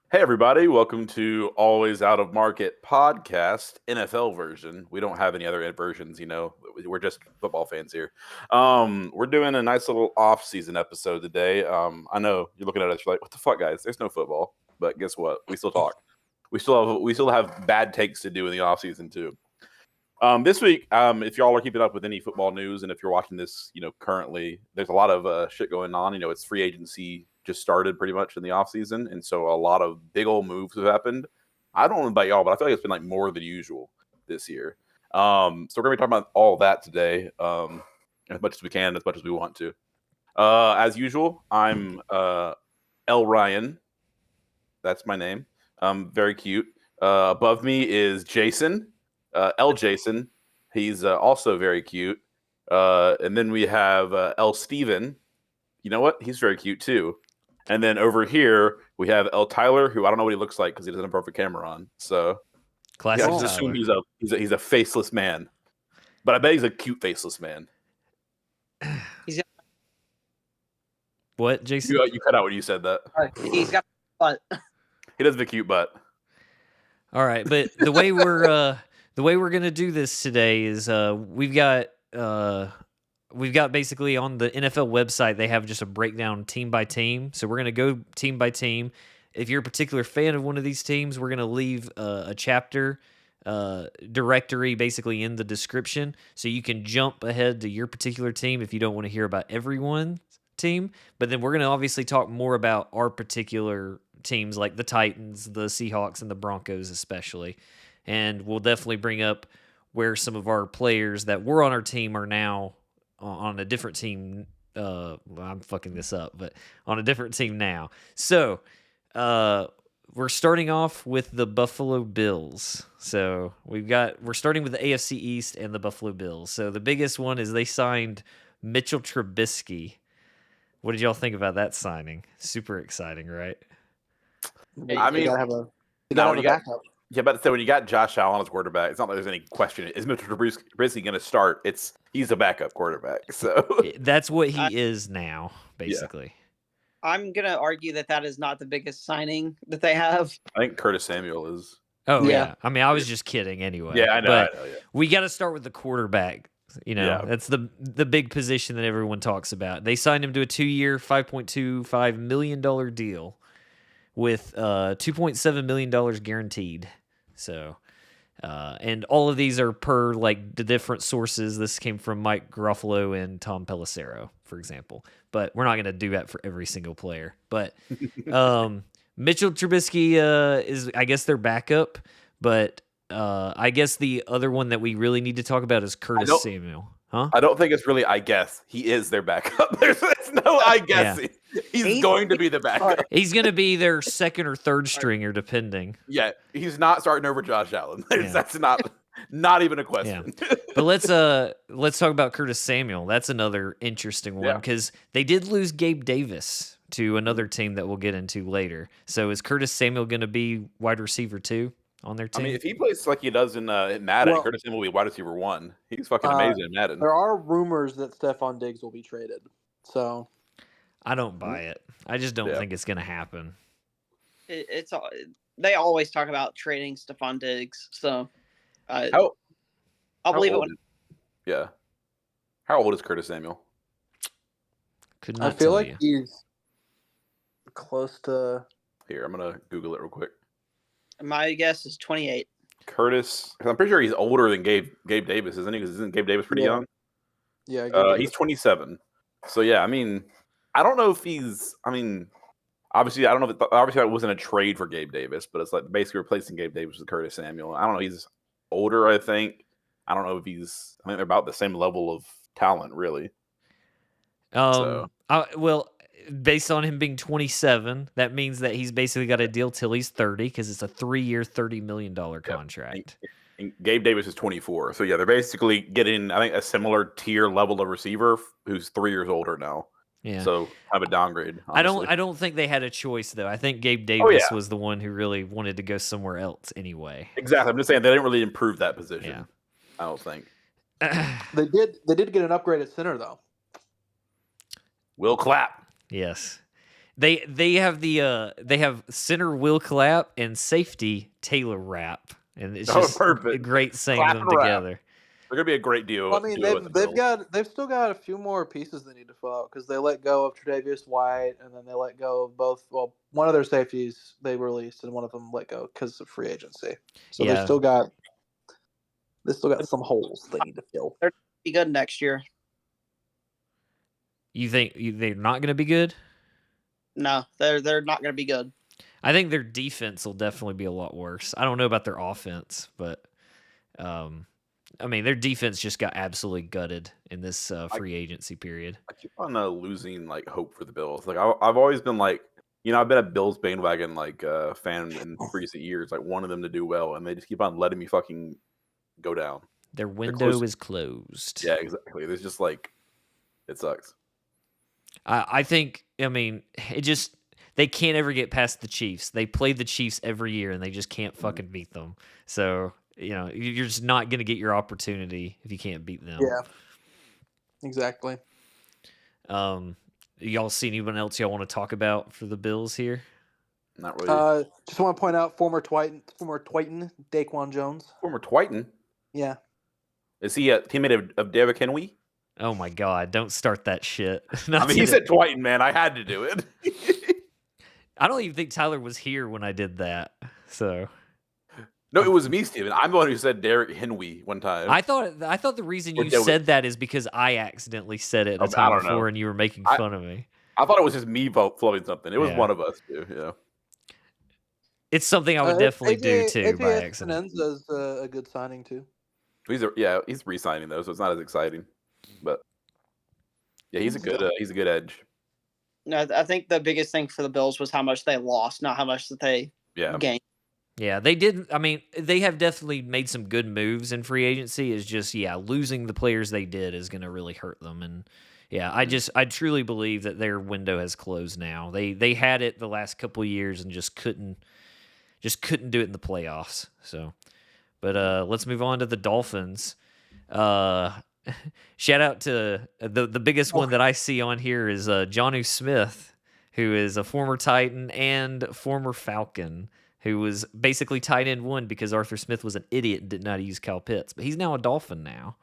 Hey, everybody. Welcome to Always Out of Market podcast, NFL version. We don't have any other versions, We're just football fans here. We're doing a nice little off-season episode today. I know you're looking at us, you're like, what the fuck, guys? There's no football. But guess what? We still talk. We still have bad takes to do in the off-season, too. This week, if y'all are keeping up with any football news, and if you're watching this, currently, there's a lot of shit going on. It's free agency just started pretty much in the offseason, and so a lot of big old moves have happened. I don't know about y'all, but I feel like it's been like more than usual this year. So we're gonna be talking about all that today, as much as we can, as much as we want to. As usual, I'm L Ryan. That's my name. Very cute. Above me is Jason. L Jason. He's also very cute. And then we have L Steven. You know what? He's very cute too. And then over here we have L Tyler, who I don't know what he looks like because he doesn't have a perfect camera on. So Classic. I just assume he's a faceless man. But I bet he's a cute faceless man. What, Jason? You cut out when you said that. He's got butt. He does have a cute butt. All right, but the way we're gonna do this today is we've got basically on the NFL website they have just a breakdown team by team. So we're gonna go team by team. If you're a particular fan of one of these teams, we're gonna leave a chapter directory basically in the description, so you can jump ahead to your particular team if you don't want to hear about everyone's team. But then we're gonna obviously talk more about our particular teams, like the Titans, the Seahawks, and the Broncos especially. And we'll definitely bring up where some of our players that were on our team are now on a different team. I'm fucking this up, but on a different team now. So we're starting off with the Buffalo Bills. So we're starting with the AFC East and the Buffalo Bills. So the biggest one is they signed Mitchell Trubisky. What did y'all think about that signing? Super exciting, right? I mean, you gotta have a backup. Yeah, but so when you got Josh Allen as quarterback, it's not like there's any question. Is Mitchell Trubisky going to start? He's a backup quarterback, so that's what he is now, basically. Yeah. I'm gonna argue that is not the biggest signing that they have. I think Curtis Samuel is. Oh yeah. I mean, I was just kidding anyway. Yeah, I know. But I know, yeah. We got to start with the quarterback. That's the big position that everyone talks about. They signed him to a 2-year, $5.25 million deal with $2.7 million guaranteed. So, and all of these are per like the different sources. This came from Mike Garofalo and Tom Pelissero, for example. But we're not going to do that for every single player. But Mitchell Trubisky is, I guess, their backup. But I guess the other one that we really need to talk about is Curtis Samuel. Huh? I don't think it's really, I guess. He is their backup. There's no I guessing. Yeah. He's going to be the backup. He's going to be their second or third stringer, depending. Yeah, he's not starting over Josh Allen. That's not even a question. Yeah. But let's talk about Curtis Samuel. That's another interesting one because they did lose Gabe Davis to another team that we'll get into later. So is Curtis Samuel going to be wide receiver 2 on their team? I mean, if he plays like he does in Madden, Curtis Samuel will be wide receiver 1. He's fucking amazing in Madden. There are rumors that Stephon Diggs will be traded. So I don't buy it. I just don't think it's going to happen. They always talk about trading Stephon Diggs, so I'll believe it. Yeah. How old is Curtis Samuel? I feel like he's close to. Here, I'm gonna Google it real quick. My guess is 28. Curtis, I'm pretty sure he's older than Gabe Davis, isn't he? Because isn't Gabe Davis pretty young? Yeah. He's 27. So yeah, I mean, I don't know if he's. I mean, obviously, I don't know. Obviously, that wasn't a trade for Gabe Davis, but it's like basically replacing Gabe Davis with Curtis Samuel. I don't know. He's older, I think. I don't know if he's. I think they're about the same level of talent, really. Well, based on him being 27, that means that he's basically got a deal till he's 30 because it's a 3-year, $30 million contract. And Gabe Davis is 24. So, yeah, they're basically getting, I think, a similar tier level of receiver who's 3 years older now. Yeah. So, have a downgrade. Honestly. I don't think they had a choice, though. I think Gabe Davis was the one who really wanted to go somewhere else anyway. Exactly. I'm just saying they didn't really improve that position. Yeah. I don't think. They did get an upgrade at center, though. Will Clapp. Yes. They have center Will Clapp and safety Taylor Rapp, and it's just perfect. great seeing Clap them and Rapp. together. They're gonna be a great duo. I mean, duo with the they've still got a few more pieces they need to fill out because they let go of Tre'Davious White, and then they let go of both. Well, one of their safeties they released, and one of them let go because of free agency. So Yeah. they still got some holes they need to fill. They're be good next year. You think they're not going to be good? No, they're not going to be good. I think their defense will definitely be a lot worse. I don't know about their offense, but I mean, their defense just got absolutely gutted in this free agency period. I keep on losing like hope for the Bills. Like I've always been like, I've been a Bills bandwagon like fan in recent years, like wanting them to do well, and they just keep on letting me fucking go down. Their window is closed. Yeah, exactly. There's just like, it sucks. I think, I mean, they can't ever get past the Chiefs. They play the Chiefs every year, and they just can't fucking beat them. So, you're just not going to get your opportunity if you can't beat them. Yeah, exactly. Y'all see anyone else y'all want to talk about for the Bills here? Not really. Just want to point out former Twiton, Daquan Jones. Former Twiton? Yeah. Is he a teammate of Derrick Henry? Oh my God! Don't start that shit. He said Twiton, man. I had to do it. I don't even think Tyler was here when I did that. So. No, it was me, Steven. I'm the one who said Derrick Henry one time. I thought the reason you said that is because I accidentally said it a time before, and you were making fun of me. I thought it was just me floating something. It was one of us too. Yeah. It's something I would definitely do too by accident. Is a good signing too. He's re-signing though, so it's not as exciting. But yeah, he's a good edge. No, I think the biggest thing for the Bills was how much they lost, not how much that they gained. Yeah, they did. I mean, they have definitely made some good moves in free agency. Is just losing the players they did is going to really hurt them. And I truly believe that their window has closed now. They had it the last couple of years and just couldn't do it in the playoffs. So, but let's move on to the Dolphins. Shout out to the biggest one that I see on here is Geno Smith, who is a former Titan and former Falcon, who was basically tight end one because Arthur Smith was an idiot and did not use Kyle Pitts. But he's now a Dolphin now.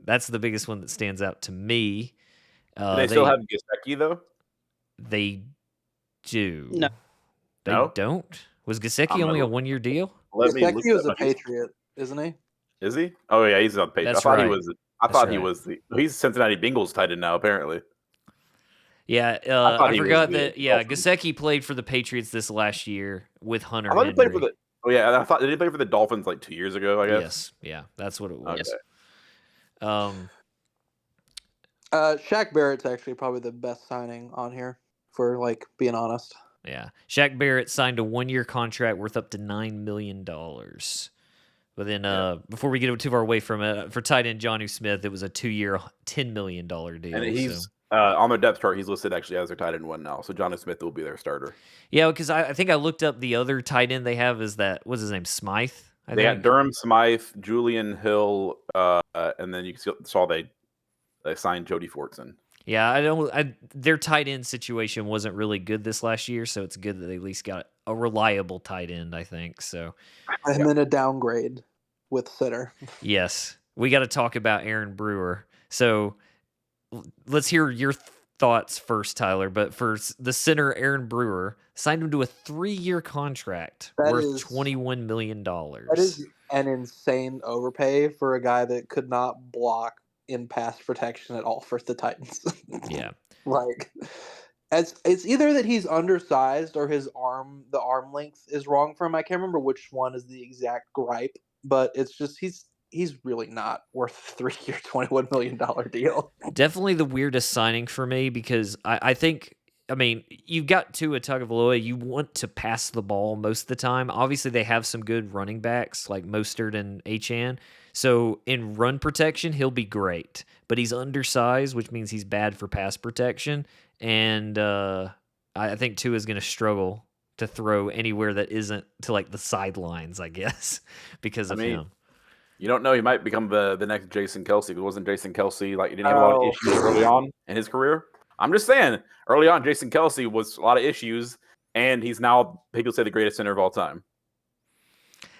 That's the biggest one that stands out to me. Do they still have Gesicki, though? They do. No. They don't? Was Gesicki only a one-year deal? Gesicki was a Patriot, isn't he? Is he? Oh, yeah, he's on Patriots. I thought he was he's Cincinnati Bengals tight end now, apparently. Yeah, I forgot that. Yeah, Gesicki played for the Patriots this last year with Hunter Henry. He played for the. Oh yeah, I thought did he play for the Dolphins like 2 years ago? I guess. Yes, yeah, that's what it was. Okay. Shaq Barrett's actually probably the best signing on here for being honest. Yeah, Shaq Barrett signed a 1-year contract worth up to $9 million. But then, before we get too far away from it, for tight end Geno Smith, it was a 2-year, $10 million deal. And he's on their depth chart. He's listed actually as their tight end one now. So Geno Smith will be their starter. Yeah, because I think I looked up the other tight end they have is that what's his name, Smythe. They got Durham Smythe, Julian Hill, and then you saw they signed Jody Fortson. Yeah, their tight end situation wasn't really good this last year, so it's good that they at least got a reliable tight end, I think. So, and then a downgrade with center. Yes, we got to talk about Aaron Brewer. So, let's hear your thoughts first, Tyler. But for the center, Aaron Brewer signed him to a 3-year contract worth $21 million. That is an insane overpay for a guy that could not block in pass protection at all for the Titans. Yeah. It's either that he's undersized or the arm length is wrong for him. I can't remember which one is the exact gripe, but it's just he's really not worth a 3-year, $21 million deal. Definitely the weirdest signing for me because I think, I mean, you've got Tua Tagovailoa. You want to pass the ball most of the time. Obviously, they have some good running backs like Mostert and Achane. So in run protection, he'll be great. But he's undersized, which means he's bad for pass protection. And I think Tua is going to struggle to throw anywhere that isn't to the sidelines, I guess, because of him. You don't know. He might become the next Jason Kelsey. If it wasn't Jason Kelsey, he didn't have a lot of issues early on in his career. I'm just saying, early on, Jason Kelce was a lot of issues, and he's now, people say, the greatest center of all time.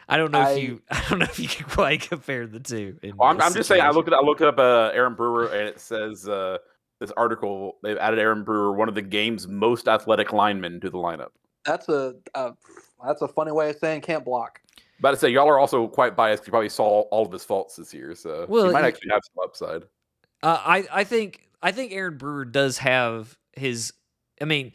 I don't know if you can quite compare the two. I'm just saying. I looked up Aaron Brewer, and it says this article they've added Aaron Brewer, one of the game's most athletic linemen, to the lineup. That's a funny way of saying can't block. About to say, y'all are also quite biased. You probably saw all of his faults this year, so he might actually have some upside. I think Aaron Brewer does have his. I mean,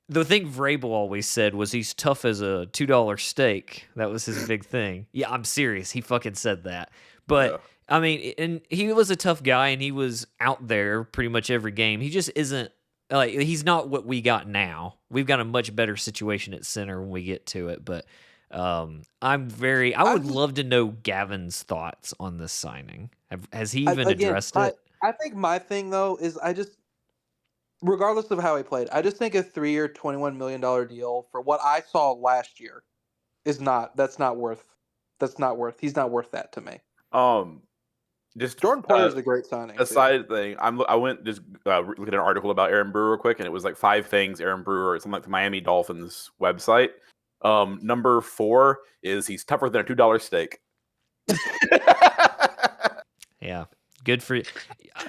the thing Vrabel always said was he's tough as a $2 steak. That was his big thing. Yeah, I'm serious. He fucking said that. But yeah. I mean, and he was a tough guy, and he was out there pretty much every game. He just isn't like he's not what we got now. We've got a much better situation at center when we get to it. But I would love to know Gavin's thoughts on this signing. Has he even addressed it? I think my thing though is regardless of how he played, I just think a 3-year, $21 million deal for what I saw last year he's not worth that to me. Just Jordan Poyer is a great signing. A side thing, I went just look at an article about Aaron Brewer real quick, and it was like 5 things Aaron Brewer, something like the Miami Dolphins website. Number 4 is he's tougher than a $2 steak. Yeah. Good for you.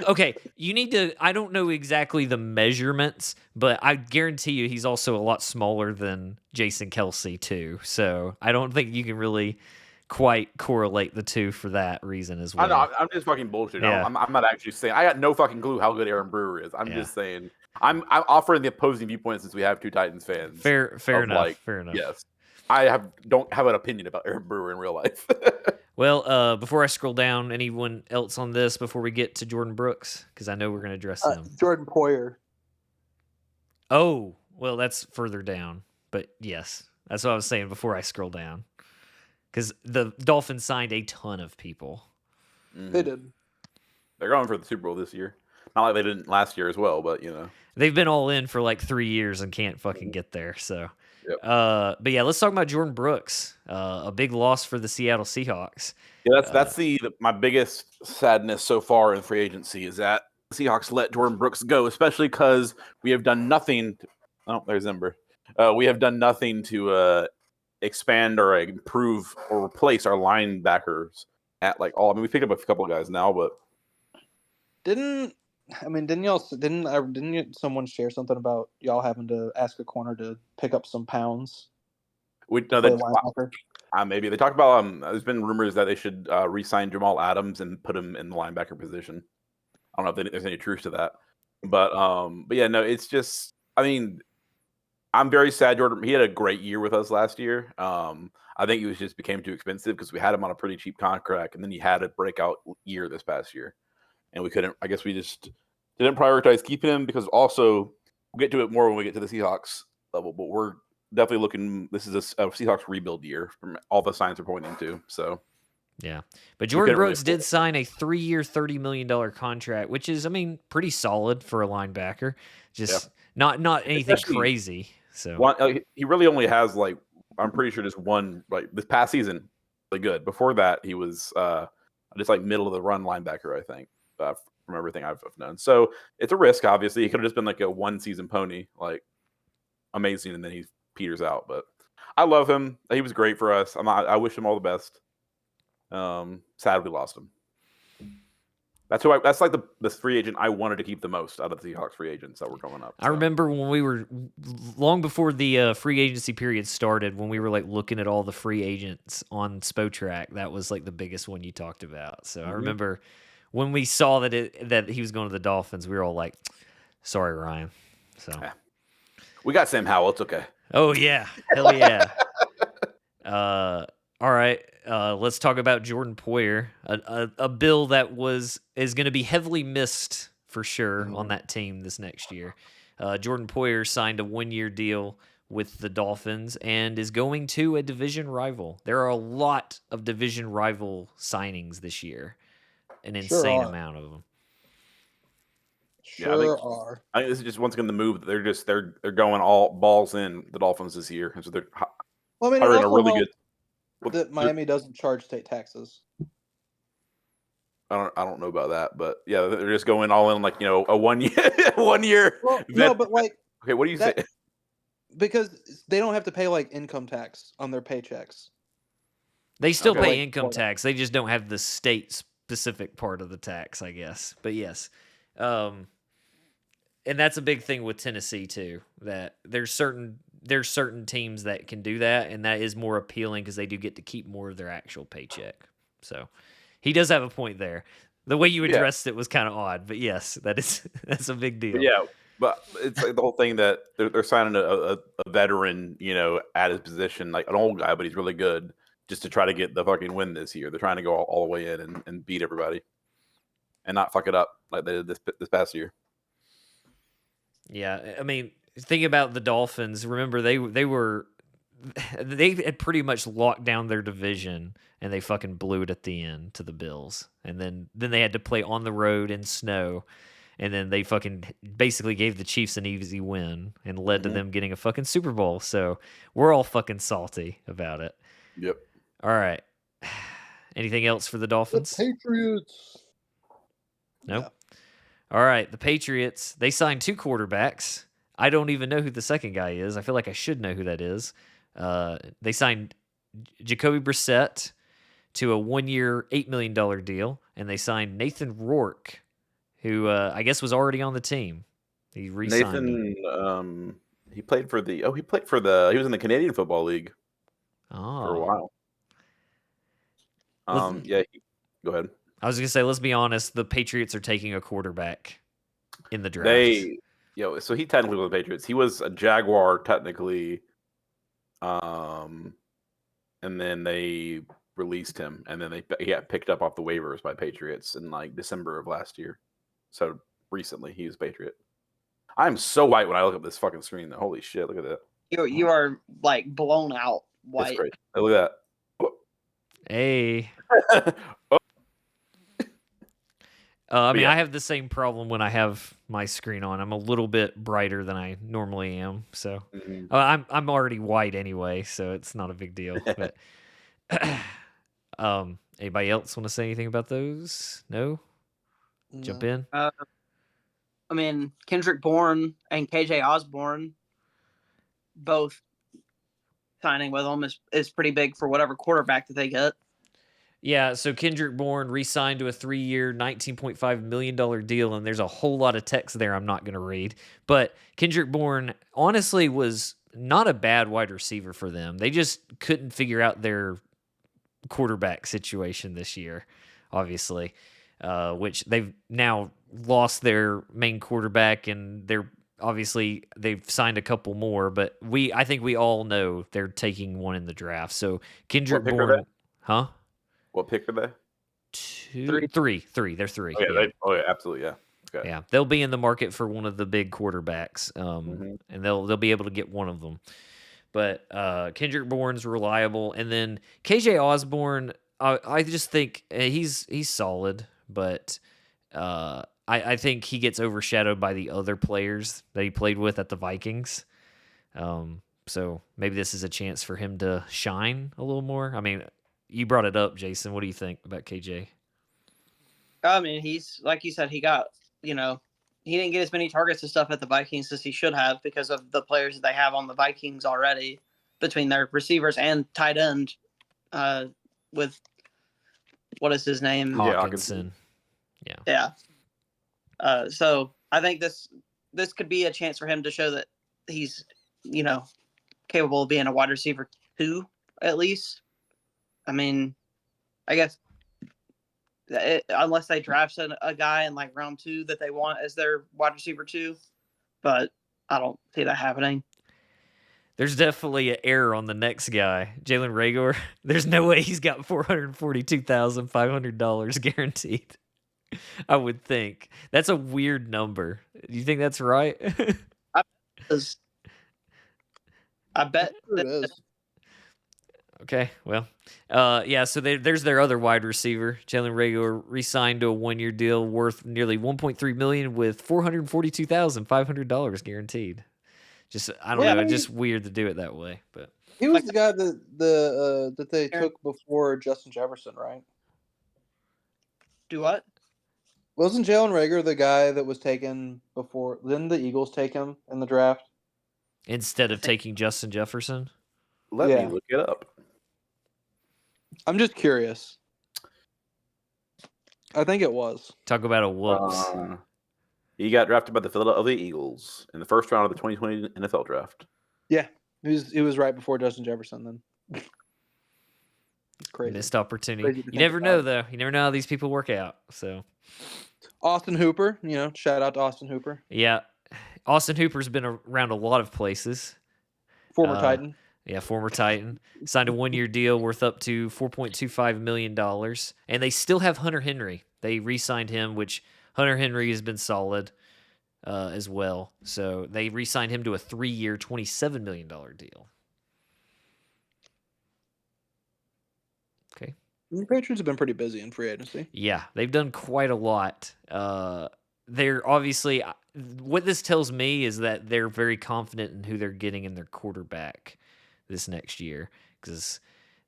Okay, you need to. I don't know exactly the measurements, but I guarantee you he's also a lot smaller than Jason Kelce too. So I don't think you can really quite correlate the two for that reason as well. I know. I'm just fucking bullshit. Yeah. I'm not actually saying. I got no fucking clue how good Aaron Brewer is. I'm just saying. I'm offering the opposing viewpoint since we have 2 Titans fans. Fair enough. Fair enough. Yes. I don't have an opinion about Aaron Brewer in real life. Well, before I scroll down, anyone else on this before we get to Jordan Brooks? Because I know we're going to address him. Jordan Poyer. Oh, well, that's further down. But yes, that's what I was saying before I scroll down. Because the Dolphins signed a ton of people. Mm-hmm. They did. They're going for the Super Bowl this year. Not like they didn't last year as well, but, you know. They've been all in for like 3 years and can't fucking get there, so... Yep. But yeah, let's talk about Jordan Brooks. A big loss for the Seattle Seahawks. Yeah, that's my biggest sadness so far in free agency is that the Seahawks let Jordan Brooks go, especially because we have done nothing. There's Ember. We have done nothing to expand or improve or replace our linebackers at like all. I mean, we picked up a couple of guys now, but didn't someone share something about y'all having to ask a corner to pick up some pounds? Maybe they talked about there's been rumors that they should re-sign Jamal Adams and put him in the linebacker position. I don't know if there's any truth to that, but yeah, no, it's just. I mean, I'm very sad. Jordan, he had a great year with us last year. I think he just became too expensive because we had him on a pretty cheap contract, and then he had a breakout year this past year. And we couldn't. I guess we just didn't prioritize keeping him because also we'll get to it more when we get to the Seahawks level. But we're definitely looking. This is a Seahawks rebuild year from all the signs are pointing to. So yeah, but Jordan Brooks did sign a 3-year, $30 million contract, which is, I mean, pretty solid for a linebacker. Just not anything crazy. So he really only has like I'm pretty sure just one like this past season really good. Before that, he was just like middle of the run linebacker, I think. From everything I've known. So it's a risk, obviously. He could have just been like a 1-season pony, like amazing, and then he peters out. But I love him. He was great for us. I wish him all the best. Sad we lost him. That's like the free agent I wanted to keep the most out of the Seahawks free agents that were coming up. So. I remember when we were long before the free agency period started, when we were like looking at all the free agents on Spotrac, that was like the biggest one you talked about. So I remember when we saw that he was going to the Dolphins, we were all like, "Sorry, Ryan." So we got Sam Howell. It's okay. Oh yeah, hell yeah. All right, let's talk about Jordan Poyer, a bill that is going to be heavily missed for sure on that team this next year. Jordan Poyer signed a 1-year deal with the Dolphins and is going to a division rival. There are a lot of division rival signings this year. An insane amount of them. I think this is just once again the move. They're going all balls in the Dolphins this year, and so they're hiring a really good. That Miami doesn't charge state taxes. I don't know about that, but yeah, they're just going all in like a 1 year 1 year. Well, no, but like okay, what do you say? Because they don't have to pay like income tax on their paychecks. They still Okay. pay Like income tax. They just don't have the state-specific part of the tax, I guess. But yes. And that's a big thing with Tennessee, too, that there's certain teams that can do that, and that is more appealing because they do get to keep more of their actual paycheck. So he does have a point there. The way you addressed it was kind of odd, but yes, that's a big deal. But yeah, but it's like the whole thing that they're signing a veteran, at his position, like an old guy, but he's really good, just to try to get the fucking win this year. They're trying to go all the way in and beat everybody, and not fuck it up like they did this past year. Yeah, I mean, think about the Dolphins. Remember, they had pretty much locked down their division, and they fucking blew it at the end to the Bills. And then they had to play on the road in snow, and then they fucking basically gave the Chiefs an easy win and led to them getting a fucking Super Bowl. So we're all fucking salty about it. Yep. All right. Anything else for the Dolphins? The Patriots. Nope. All right, the Patriots, they signed 2 quarterbacks. I don't even know who the second guy is. I feel like I should know who that is. They signed Jacoby Brissett to a 1-year, $8 million deal, and they signed Nathan Rourke, who I guess was already on the team. He re-signed him. He played for he was in the Canadian Football League for a while. Go ahead. I was going to say, let's be honest, the Patriots are taking a quarterback in the draft. So he technically was the Patriots. He was a Jaguar technically, and then they released him, and then he got picked up off the waivers by Patriots in like December of last year. So recently, he was Patriot. I'm so white when I look at this fucking screen. Though. Holy shit! Look at that. You are like blown out white. That's great. Look at that. Hey. I have the same problem when I have my screen on. I'm a little bit brighter than I normally am, so I'm already white anyway, so it's not a big deal. But anybody else want to say anything about those? No? Jump in. I mean, Kendrick Bourne and KJ Osborne both signing with them is pretty big for whatever quarterback that they get. Yeah, so Kendrick Bourne re-signed to a 3-year, $19.5 million deal, and there's a whole lot of text there I'm not going to read. But Kendrick Bourne, honestly, was not a bad wide receiver for them. They just couldn't figure out their quarterback situation this year, obviously, which they've now lost their main quarterback, and they've signed a couple more, but I think we all know they're taking one in the draft. So Kendrick Bourne, huh? What pick are they? Three. They're 3. Okay, yeah. Absolutely, yeah. Okay. Yeah, they'll be in the market for one of the big quarterbacks, and they'll be able to get one of them. But Kendrick Bourne's reliable, and then KJ Osborne, I just think he's solid, but I think he gets overshadowed by the other players that he played with at the Vikings. So maybe this is a chance for him to shine a little more. I mean, you brought it up, Jason. What do you think about KJ? I mean, he's like you said, he got, he didn't get as many targets and stuff at the Vikings as he should have because of the players that they have on the Vikings already between their receivers and tight end with, what is his name? Hawkinson. Yeah. So I think this could be a chance for him to show that he's, capable of being a wide receiver 2, at least. I mean, I guess unless they draft a guy in like round 2 that they want as their wide receiver 2, but I don't see that happening. There's definitely an error on the next guy, Jalen Reagor. There's no way he's got $442,500 guaranteed. I would think that's a weird number. Do you think that's right? I bet it is. Okay, well, so there's their other wide receiver. Jalen Reagor re-signed to a 1-year deal worth nearly $1.3 million with $442,500 guaranteed. I don't know, it's just weird to do it that way. But he was the guy that they took before Justin Jefferson, right? Do what? Wasn't Jalen Reagor the guy that was taken before? Didn't the Eagles take him in the draft? Instead of taking Justin Jefferson? Let me look it up. I'm just curious. I think it was. Talk about a whoops. He got drafted by the Philadelphia Eagles in the first round of the 2020 NFL draft. Yeah, he was right before Justin Jefferson then. It's crazy. Missed opportunity. Crazy You never know, though. You never know how these people work out. So, Austin Hooper, shout out to Austin Hooper. Yeah. Austin Hooper's been around a lot of places. Former Titan. Yeah, former Titan. Signed a 1-year deal worth up to $4.25 million. And they still have Hunter Henry. They re-signed him, which Hunter Henry has been solid as well. So they re-signed him to a 3-year, $27 million deal. Okay. The Patriots have been pretty busy in free agency. Yeah, they've done quite a lot. They're obviously, what this tells me is that they're very confident in who they're getting in their quarterback this next year, because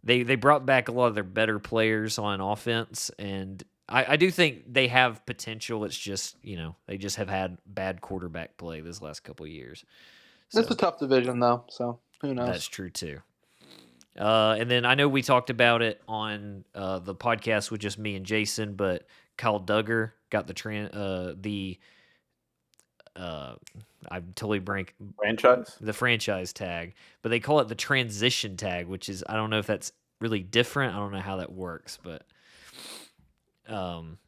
they brought back a lot of their better players on offense, and I do think they have potential. It's just, they just have had bad quarterback play this last couple of years. So, it's a tough division, though, so who knows? That's true, too. And then I know we talked about it on the podcast with just me and Jason, but Kyle Duggar got I'm totally the franchise tag, but they call it the transition tag, which is, I don't know if that's really different. I don't know how that works, but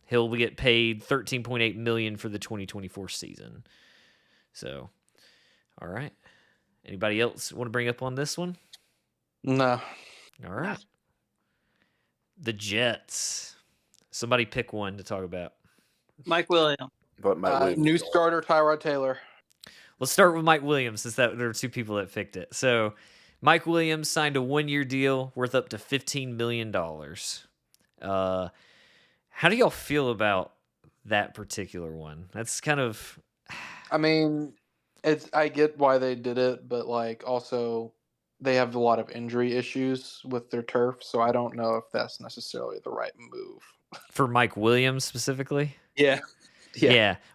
he'll get paid $13.8 million for the 2024 season. So, all right. Anybody else want to bring up on this one? No. All right. The Jets. Somebody pick one to talk about. Mike Williams. New starter Tyrod Taylor. Let's start with Mike Williams, since there were two people that picked it. So, Mike Williams signed a 1-year deal worth up to $15 million. How do y'all feel about that particular one? That's kind of... I mean, I get why they did it, but also they have a lot of injury issues with their turf, so I don't know if that's necessarily the right move. For Mike Williams specifically? Yeah.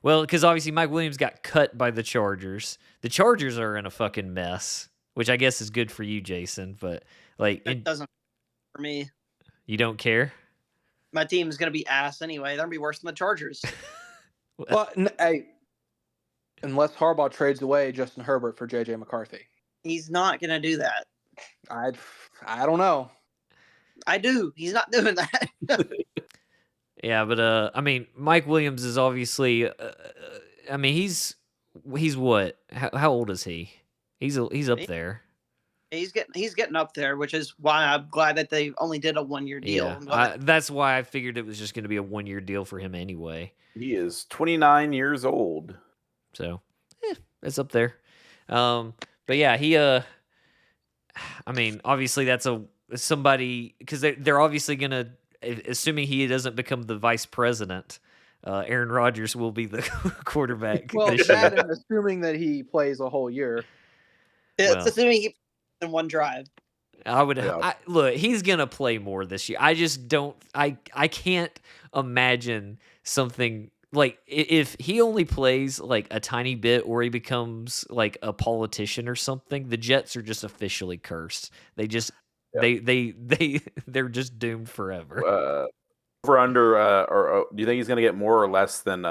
Well, because obviously Mike Williams got cut by the Chargers. The Chargers are in a fucking mess, which I guess is good for you, Jason, but it doesn't for me. You don't care? My team's going to be ass anyway. They're going to be worse than the Chargers. Well, unless Harbaugh trades away Justin Herbert for J.J. McCarthy. He's not going to do that. I don't know. I do. He's not doing that. Yeah, but I mean, Mike Williams is obviously. I mean, he's what? How old is he? He's up there. He's getting up there, which is why I'm glad that they only did a 1-year deal. Yeah, that's why I figured it was just going to be a 1-year deal for him anyway. He is 29 years old, so it's up there. But yeah, he. I mean, obviously that's somebody, because they're obviously gonna, assuming he doesn't become the vice president, Aaron Rodgers will be the quarterback. Well, this year. and assuming that he plays a whole year. It's assuming he in one drive. I would look. He's gonna play more this year. I just don't. I can't imagine something like if he only plays like a tiny bit, or he becomes like a politician or something. The Jets are just officially cursed. They just they're just doomed forever. Over under, or do you think he's gonna get more or less than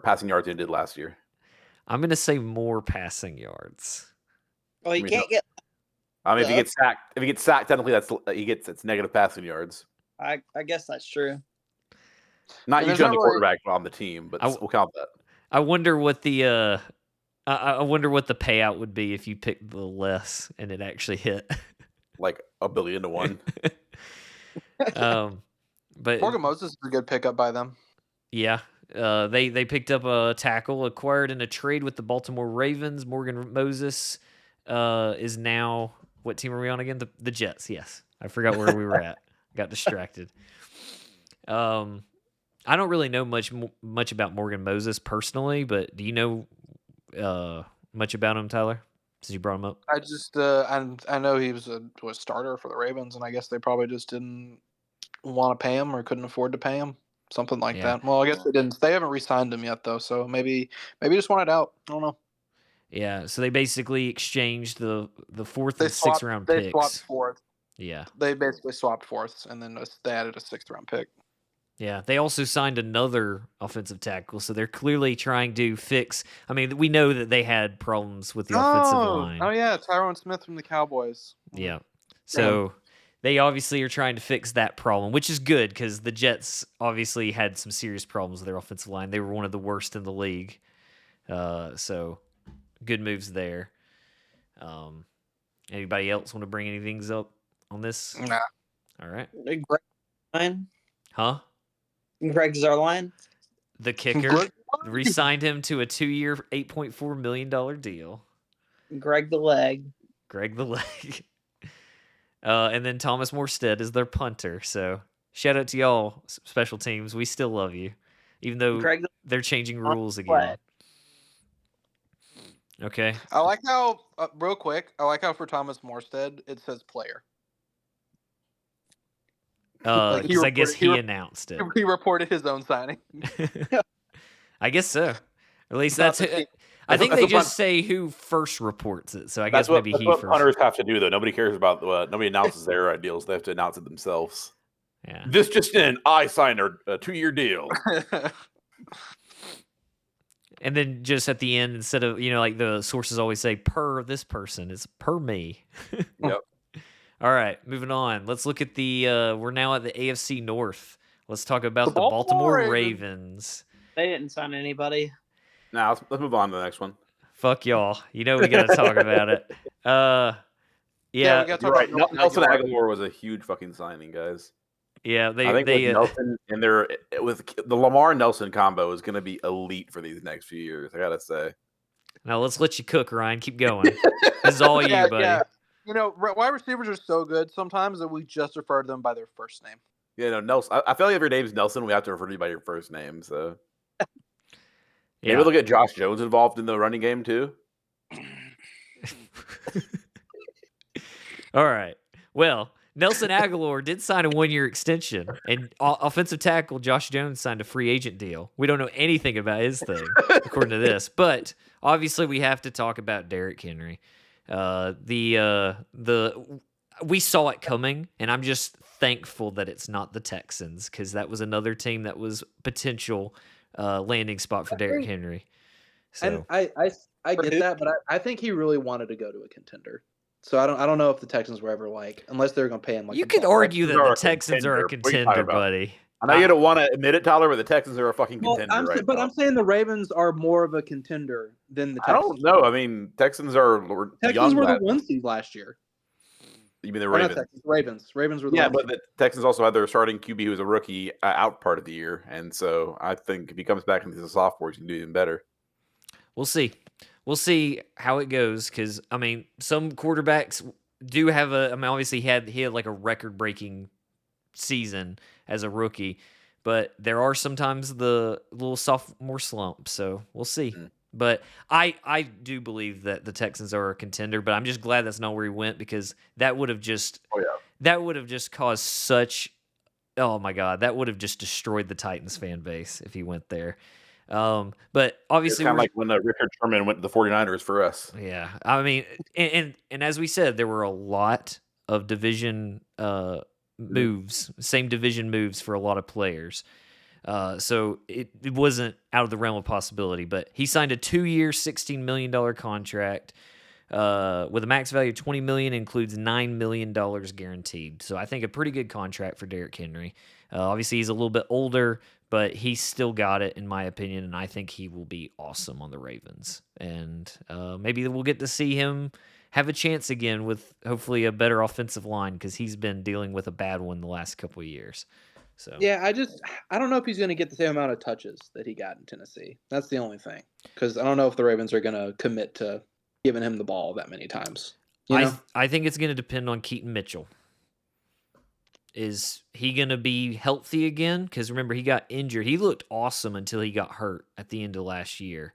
passing yards he did last year? I'm gonna say more passing yards. Well, he can't get. I mean, if he gets sacked, technically it's negative passing yards. I guess that's true. Not usually on the quarterback on the team, but we'll count that. I wonder what the I wonder what the payout would be if you picked the less and it actually hit. Like $1 billion to 1. But Morgan Moses is a good pickup by them. Yeah. They picked up a tackle acquired in a trade with the Baltimore Ravens. Morgan Moses is now, what team are we on again? The Jets. Yes, I forgot where we were at. Got distracted. I don't really know much about Morgan Moses personally, but do you know much about him, Tyler? Since you brought him up, I just I know he was a starter for the Ravens, and I guess they probably just didn't want to pay him or couldn't afford to pay him. something like Yeah. that. Well, I guess they didn't. They haven't re-signed him yet, though. So maybe just want it out. I don't know. Yeah, so they basically exchanged the fourth They and sixth swapped. round They picks. swapped fourth. Yeah. They basically swapped fourths, and then they added a 6th-round pick. Yeah, they also signed another offensive tackle, so they're clearly trying to fix. I mean, we know that they had problems with the offensive line. Oh yeah, Tyrone Smith from the Cowboys. Yeah. So they obviously are trying to fix that problem, which is good because the Jets obviously had some serious problems with their offensive line. They were one of the worst in the league. So good moves there. Anybody else want to bring anything up on this? Nah. All right. Greg line. Huh? Greg Zuerlein. The kicker re-signed him to a 2-year, $8.4 million deal. Greg the leg. Greg the leg. And then Thomas Morstead is their punter. So shout out to y'all, special teams. We still love you, even though they're changing rules again. Okay. I like how, real quick, for Thomas Morstead, it says player. Because I guess he announced it. He reported his own signing. I guess so. At least that's it. I think they just say who first reports it. So I guess maybe he first. Punters have to do, though. Nobody cares about nobody announces their deals. They have to announce it themselves. Yeah. This just in, I signed a 2-year deal. And then just at the end, instead of, like the sources always say, per this person, it's per me. Yep. All right, moving on. Let's look at we're now at the AFC North. Let's talk about the Baltimore Ravens. They didn't sign anybody. Now, let's move on to the next one. Fuck y'all. We got to talk about it. Yeah. We got to talk about Nelson Aguilar was a huge fucking signing, guys. Yeah, I think with Nelson and with the Lamar Nelson combo is going to be elite for these next few years. I gotta say. Now let's let you cook, Ryan. Keep going. This is all you, buddy. Yeah. Wide receivers are so good sometimes that we just refer to them by their first name. Yeah, no, Nelson. I feel like if your name's Nelson, we have to refer to you by your first name. So, maybe we'll get Josh Jones involved in the running game too. All right. Well, Nelson Aguilar did sign a 1-year extension, and offensive tackle Josh Jones signed a free agent deal. We don't know anything about his thing, according to this, but obviously we have to talk about Derrick Henry. We saw it coming, and I'm just thankful that it's not the Texans, because that was another team that was potential landing spot for Derrick Henry. So and I get that, but I think he really wanted to go to a contender. So I don't know if the Texans were ever unless they were going to pay him. You could argue that the Texans are a contender, buddy. I know you don't want to admit it, Tyler, but the Texans are a fucking contender I'm saying the Ravens are more of a contender than the Texans. I don't know. I mean, Texans were the 1 seed last year. You mean the Ravens? Ravens were the but the Texans also had their starting QB who was a rookie out part of the year, and so I think if he comes back into the sophomore, he can do even better. We'll see. We'll see how it goes because, I mean, some quarterbacks do have obviously he had like a record-breaking season as a rookie, but there are sometimes the little sophomore slump, so we'll see. Mm-hmm. But I do believe that the Texans are a contender, but I'm just glad that's not where he went because that would have just caused such – oh, my God. That would have just destroyed the Titans fan base if he went there. But obviously, it's kind of like when Richard Sherman went to the 49ers for us. Yeah, I mean, and as we said, there were a lot of division moves, same division moves for a lot of players. So it wasn't out of the realm of possibility. But he signed a 2-year, $16 million contract with a max value of $20 million, includes $9 million guaranteed. So I think a pretty good contract for Derrick Henry. Obviously, he's a little bit older, but he's still got it, in my opinion, and I think he will be awesome on the Ravens. And maybe we'll get to see him have a chance again with hopefully a better offensive line because he's been dealing with a bad one the last couple of years. So yeah, I don't know if he's going to get the same amount of touches that he got in Tennessee. That's the only thing because I don't know if the Ravens are going to commit to giving him the ball that many times. I think it's going to depend on Keaton Mitchell. Is he going to be healthy again? Because remember, he got injured. He looked awesome until he got hurt at the end of last year.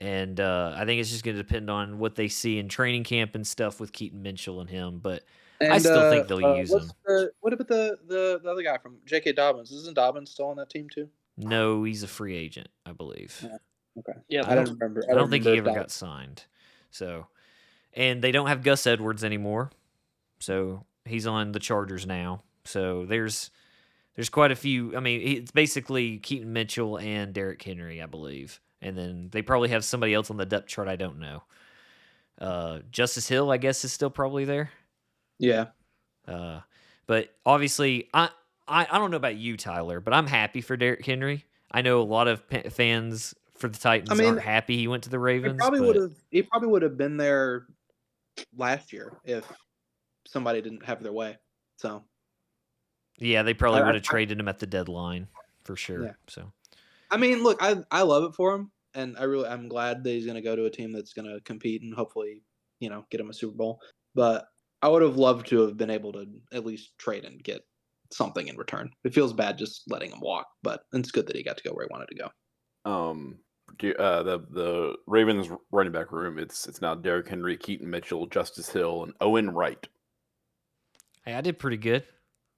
And I think it's just going to depend on what they see in training camp and stuff with Keaton Mitchell and him. But I still think they'll use him. What about the other guy from J.K. Dobbins? Isn't Dobbins still on that team too? No, he's a free agent, I believe. Yeah. Okay. Yeah, I don't remember. I don't think he ever got signed. So, and they don't have Gus Edwards anymore. So he's on the Chargers now. So there's quite a few. I mean, it's basically Keaton Mitchell and Derrick Henry, I believe. And then they probably have somebody else on the depth chart. I don't know. Justice Hill, I guess, is still probably there. Yeah. But obviously, I don't know about you, Tyler, but I'm happy for Derrick Henry. I know a lot of fans for the Titans aren't happy he went to the Ravens. He probably would have been there last year if somebody didn't have their way. So yeah, they probably would have traded him at the deadline for sure. Yeah. So I mean, look, I love it for him, and I'm glad that he's going to go to a team that's going to compete and hopefully, get him a Super Bowl. But I would have loved to have been able to at least trade and get something in return. It feels bad just letting him walk, but it's good that he got to go where he wanted to go. The Ravens running back room, it's now Derrick Henry, Keaton Mitchell, Justice Hill, and Owen Wright. Hey, I did pretty good.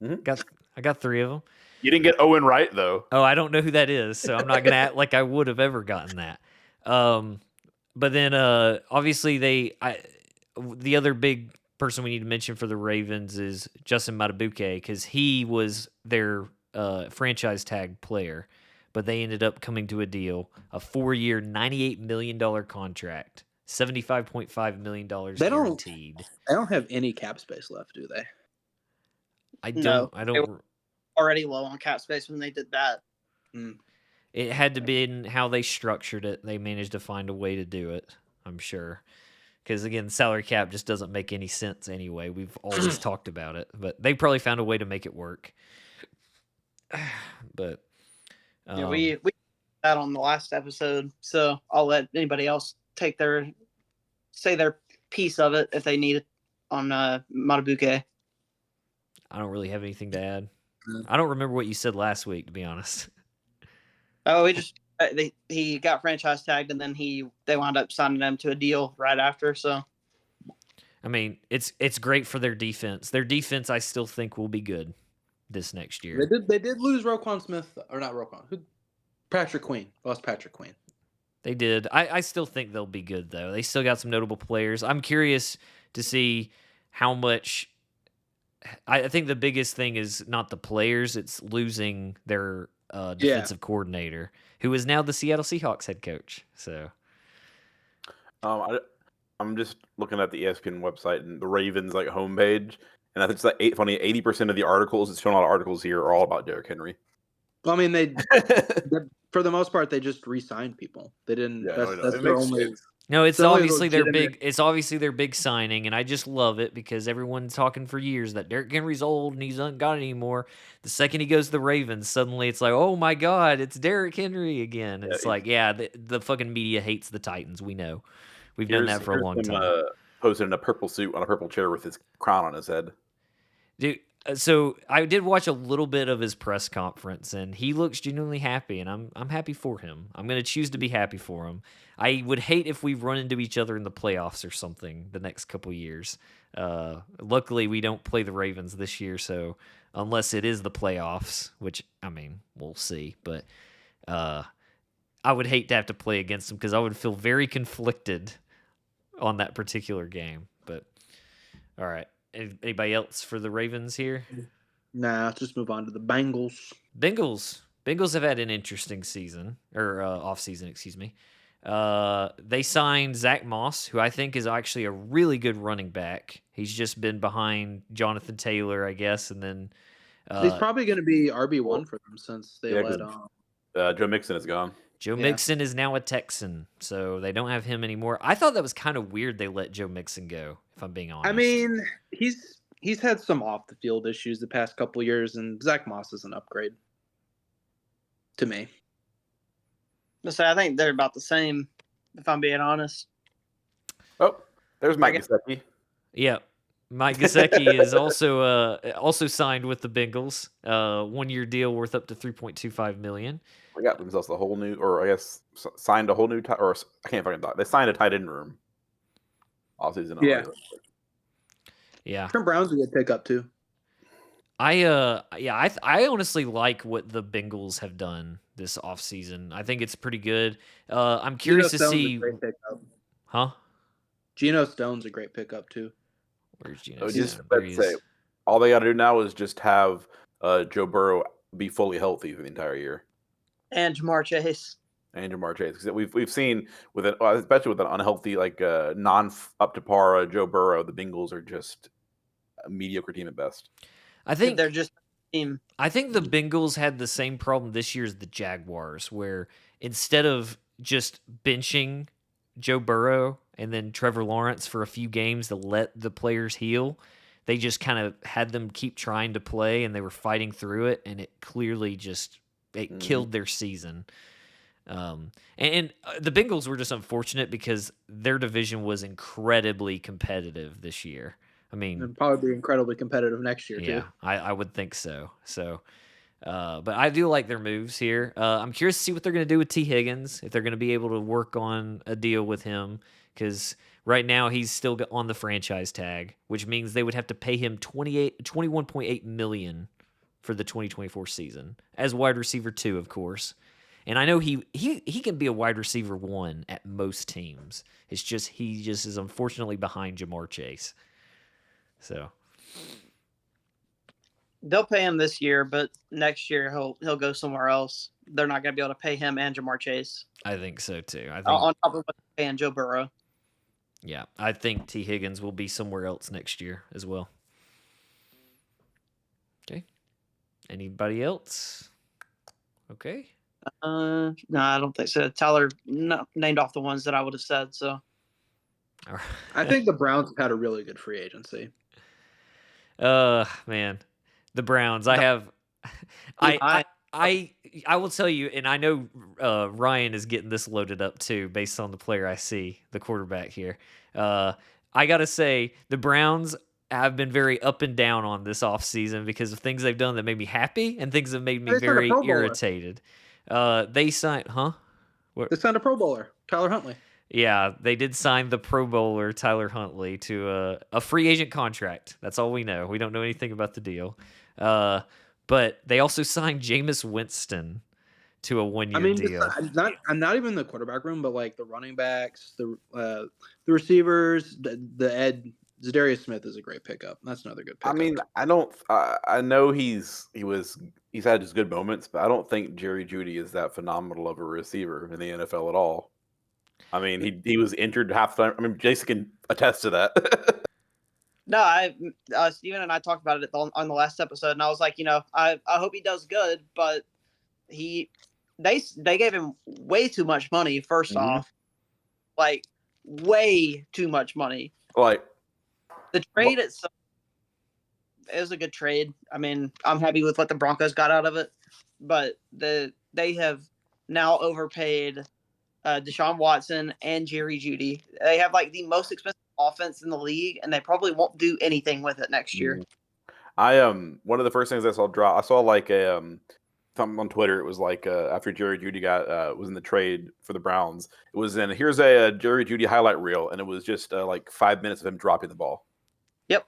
Mm-hmm. I got 3 of them. You didn't get Owen Wright though. Oh, I don't know who that is, so I'm not gonna act like I would have ever gotten that. But then obviously the other big person we need to mention for the Ravens is Justin Madubuike, because he was their franchise tag player, but they ended up coming to a deal, a 4-year, $98 million contract, $75.5 million guaranteed. They don't have any cap space left, do they? I don't. They were already low on cap space when they did that. It had to be in how they structured it. They managed to find a way to do it, I'm sure. Because, again, salary cap just doesn't make any sense anyway. We've always talked about it. But they probably found a way to make it work. But we did that on the last episode. So I'll let anybody else say their piece of it if they need it on Madubuike. I don't really have anything to add. I don't remember what you said last week, to be honest. Oh, he got franchise tagged, and then they wound up signing him to a deal right after. So, I mean, it's great for their defense. Their defense, I still think, will be good this next year. They did lose Roquan Smith, or not Roquan. Patrick Queen. Lost Patrick Queen. They did. I still think they'll be good, though. They still got some notable players. I'm curious to see how much. I think the biggest thing is not the players; it's losing their defensive coordinator, who is now the Seattle Seahawks head coach. So, I'm just looking at the ESPN website and the Ravens homepage, and I think it's funny. 80% of the articles, it's showing a lot of articles here, are all about Derrick Henry. Well, I mean, they for the most part they just re-signed people. They didn't. Yeah, that's their only. No, it's obviously their big. It's obviously their big signing, and I just love it because everyone's talking for years that Derrick Henry's old and he's not got it anymore. The second he goes to the Ravens, suddenly it's like, oh my God, it's Derrick Henry again. It's the fucking media hates the Titans. We know, we've done that for a long time. Posted in a purple suit on a purple chair with his crown on his head. Dude, so I did watch a little bit of his press conference, and he looks genuinely happy, and I'm happy for him. I'm going to choose to be happy for him. I would hate if we run into each other in the playoffs or something the next couple years. Luckily, we don't play the Ravens this year, so unless it is the playoffs, which, I mean, we'll see. But I would hate to have to play against them because I would feel very conflicted on that particular game. But, all right. Anybody else for the Ravens here? Nah, let's just move on to the Bengals. Bengals have had an interesting season, or off-season, excuse me. They signed Zach Moss, who I think is actually a really good running back. He's just been behind Jonathan Taylor, I guess, and then he's probably going to be RB1 for them since they let Joe Mixon is gone. Joe Mixon is now a Texan, so they don't have him anymore. I thought that was kind of weird they let Joe Mixon go, if I'm being honest. I mean, he's had some off-the-field issues the past couple of years, and Zach Moss is an upgrade to me. I think they're about the same, if I'm being honest. Oh, there's Mike Gesicki. Yeah, Mike Gesicki is also signed with the Bengals. 1-year deal worth up to $3.25 million. They got themselves a whole new, or I guess signed a whole new, or I can't fucking talk. They signed a tight end room all season. Yeah. Yeah. Trent Brown's a good pickup too. I honestly like what the Bengals have done this offseason. I think it's pretty good. I'm curious to see. A great pickup. Huh? Geno Stone's a great pickup too. Where's Geno Just Stone? let's say, all they got to do now is just have Joe Burrow be fully healthy for the entire year. And Jamar Chase. And Jamar Chase, because we've seen with it, especially with an unhealthy, like non up to par Joe Burrow, the Bengals are just a mediocre team at best. I think they're just a team. I think the Bengals had the same problem this year as the Jaguars, where instead of just benching Joe Burrow and then Trevor Lawrence for a few games to let the players heal, they just kind of had them keep trying to play, and they were fighting through it, and it clearly just killed their season. And the Bengals were just unfortunate because their division was incredibly competitive this year. I mean, it'll probably be incredibly competitive next year too. Yeah, I would think so. So, but I do like their moves here. I'm curious to see what they're going to do with T. Higgins, if they're going to be able to work on a deal with him, because right now he's still on the franchise tag, which means they would have to pay him $21.8 million for the 2024 season as wide receiver 2, of course. And I know he can be a wide receiver 1 at most teams. It's just he just is unfortunately behind Jamar Chase. So they'll pay him this year, but next year he'll go somewhere else. They're not going to be able to pay him and Jamar Chase. I think so too. I think on top of what they're paying Joe Burrow. Yeah, I think T. Higgins will be somewhere else next year as well. Okay. Anybody else? Okay. No, I don't think so. Tyler named off the ones that I would have said. So, All right. I think the Browns have had a really good free agency. Man, the Browns. I will tell you, and I know Ryan is getting this loaded up too, based on the player I see, the quarterback here. I gotta say, the Browns have been very up and down on this offseason because of things they've done that made me happy and things that made me very irritated. They signed, They signed a Pro Bowler, Tyler Huntley. Yeah, they did sign the Pro Bowler Tyler Huntley to a free agent contract. That's all we know. We don't know anything about the deal. But they also signed Jameis Winston to a 1-year deal. I'm not even in the quarterback room, but like the running backs, the receivers, the Zadarius Smith is a great pickup. That's another good pickup. I mean, I know he's had his good moments, but I don't think Jerry Jeudy is that phenomenal of a receiver in the NFL at all. I mean, he was injured half the time. I mean, Jason can attest to that. No, Steven and I talked about it on the last episode, and I was like, I hope he does good, but they gave him way too much money. First off, like way too much money. Like the trade itself, it was a good trade. I mean, I'm happy with what the Broncos got out of it, but they have now overpaid Deshaun Watson and Jerry Jeudy. They have like the most expensive offense in the league, and they probably won't do anything with it next year. One of the first things I saw like a something on Twitter. It was like after Jerry Jeudy was in the trade for the Browns. It was here's a Jerry Jeudy highlight reel, and it was just like 5 minutes of him dropping the ball. Yep.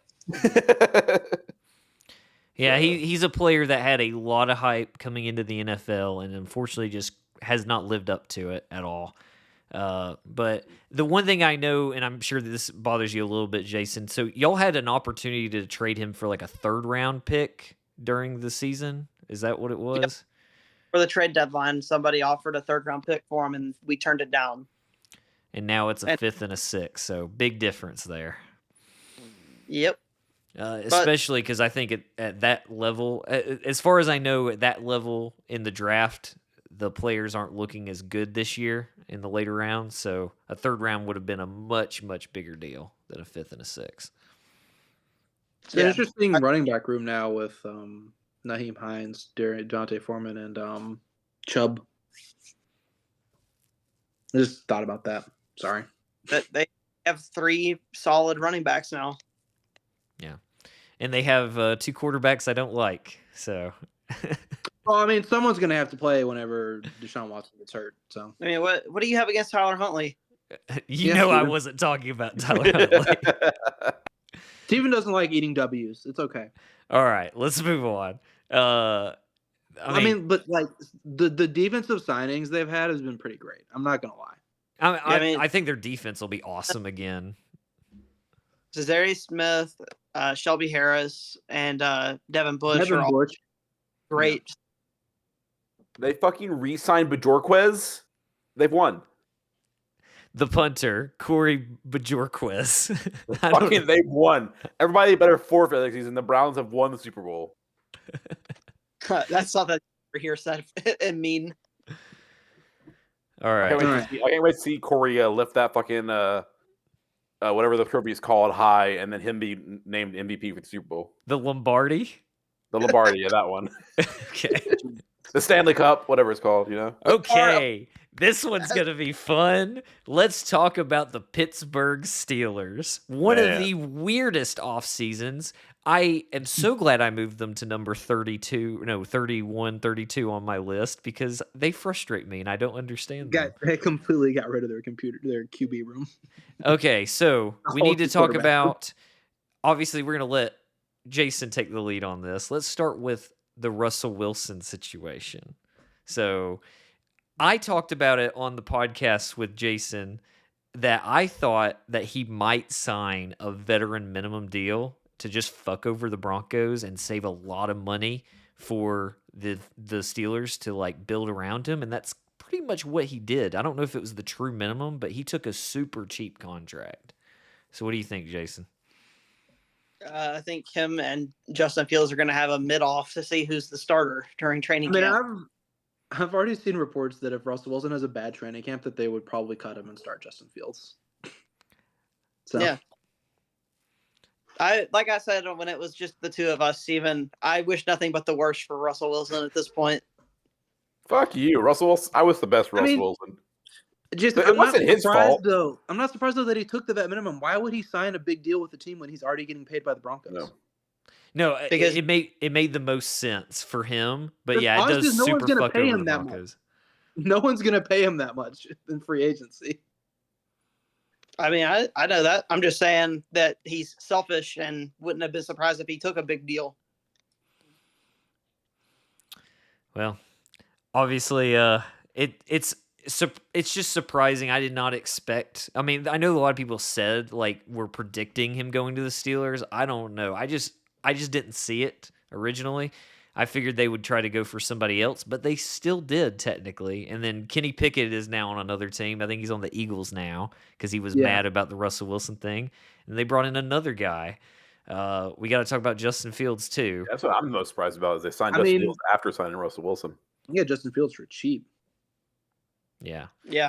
Yeah, he's a player that had a lot of hype coming into the NFL, and unfortunately just has not lived up to it at all. But the one thing I know, and I'm sure this bothers you a little bit, Jason, so y'all had an opportunity to trade him for like a 3rd-round pick during the season. Is that what it was? Yep. For the trade deadline, somebody offered a 3rd-round pick for him, and we turned it down. And now it's a 5th and a 6th, so big difference there. Yep. Especially because I think at that level, as far as I know, at that level in the draft, the players aren't looking as good this year in the later rounds. So a 3rd round would have been a much, much bigger deal than a 5th and a 6th. It's an interesting running back room now with Naheem Hines, Dante Foreman, and Chubb. I just thought about that. Sorry. They have 3 solid running backs now. Yeah. And they have 2 quarterbacks I don't like. So Well, I mean, someone's going to have to play whenever Deshaun Watson gets hurt. So, I mean, what do you have against Tyler Huntley? You Yes, know I Steven. wasn't talking about Tyler Huntley. Steven doesn't like eating W's. It's okay. All right, let's move on. I mean, but like the defensive signings they've had has been pretty great. I'm not going to lie. I think their defense will be awesome again. Cesare Smith, Shelby Harris, and Devin Bush are all Bush. great. They fucking re-signed Bajorquez. They've won. The punter, Corey Bajorquez. Fucking, they've won. Everybody better forfeit next season. The Browns have won the Super Bowl. That's not that here said and mean. All right. I can't wait to see Corey lift that fucking whatever the trophy is called high, and then him be named MVP for the Super Bowl. The Lombardi? The Lombardi, yeah, that one. Okay. The Stanley Cup, whatever it's called, you know? Okay. This one's going to be fun. Let's talk about the Pittsburgh Steelers. One of the weirdest off seasons. I am so glad I moved them to number 31, 32 on my list because they frustrate me and I don't understand them. They completely got rid of their QB room. Okay, so we need to talk about, obviously we're going to let Jason take the lead on this. Let's start with the Russell Wilson situation. So I talked about it on the podcast with Jason that I thought that he might sign a veteran minimum deal to just fuck over the Broncos and save a lot of money for the Steelers to like build around him. And that's pretty much what he did. I don't know if it was the true minimum, but he took a super cheap contract. So what do you think, Jason? I think him and Justin Fields are going to have a mid-off to see who's the starter during training camp. I've already seen reports that if Russell Wilson has a bad training camp, that they would probably cut him and start Justin Fields. So yeah. Like I said, when it was just the two of us, Steven, I wish nothing but the worst for Russell Wilson at this point. Fuck you, Russell Wilson. I was the best Russell Wilson. It wasn't his fault, though. I'm not surprised though that he took the vet minimum. Why would he sign a big deal with the team when he's already getting paid by the Broncos? No, because it made the most sense for him. But yeah, it does no super fuck over the Broncos. No one's gonna pay him that much in free agency. I mean, I know that. I'm just saying that he's selfish and wouldn't have been surprised if he took a big deal. Well, obviously, it's just surprising. I did not expect. I mean, I know a lot of people said like we're predicting him going to the Steelers. I don't know. I just didn't see it originally. I figured they would try to go for somebody else, but they still did technically. And then Kenny Pickett is now on another team. I think he's on the Eagles now because he was mad about the Russell Wilson thing. And they brought in another guy. We got to talk about Justin Fields too. That's what I'm most surprised about is they signed Justin Fields after signing Russell Wilson. Yeah, Justin Fields for cheap. Yeah. Yeah.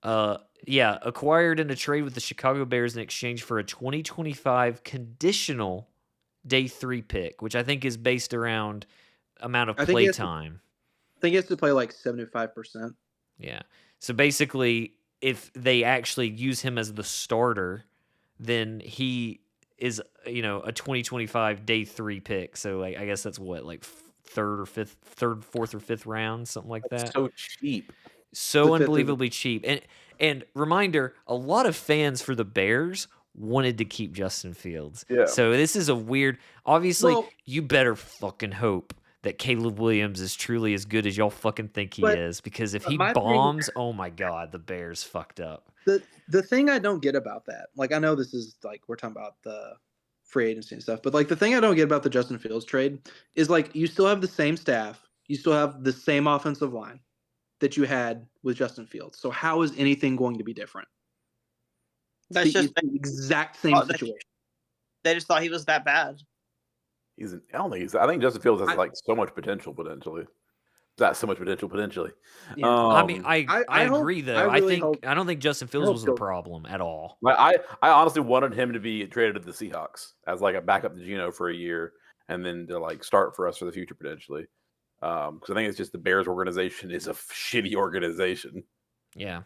Acquired in a trade with the Chicago Bears in exchange for a 2025 conditional day 3 pick, which I think is based around amount of play time. I think he has to play like 75%. Yeah. So basically, if they actually use him as the starter, then he is, a 2025 day 3 pick. So like, I guess that's what, like third, fourth, or fifth round, something like that. So cheap. So unbelievably cheap. And reminder, a lot of fans for the Bears wanted to keep Justin Fields. Yeah. So this is a weird. Obviously, you better fucking hope that Caleb Williams is truly as good as y'all fucking think he is. Because if he bombs, oh my God, the Bears fucked up. The thing I don't get about that, like I know this is like we're talking about the free agency and stuff, but like the thing I don't get about the Justin Fields trade is like you still have the same staff, you still have the same offensive line that you had with Justin Fields. So how is anything going to be different? That's just the exact same situation. They just thought he was that bad. I think Justin Fields has like so much potential potentially. Not so much potentially. Yeah. I mean, I agree though. I don't think Justin Fields was the problem at all. I honestly wanted him to be traded to the Seahawks as like a backup to Geno for a year, and then to like start for us for the future potentially. Because I think it's just the Bears organization is a shitty organization. Yeah.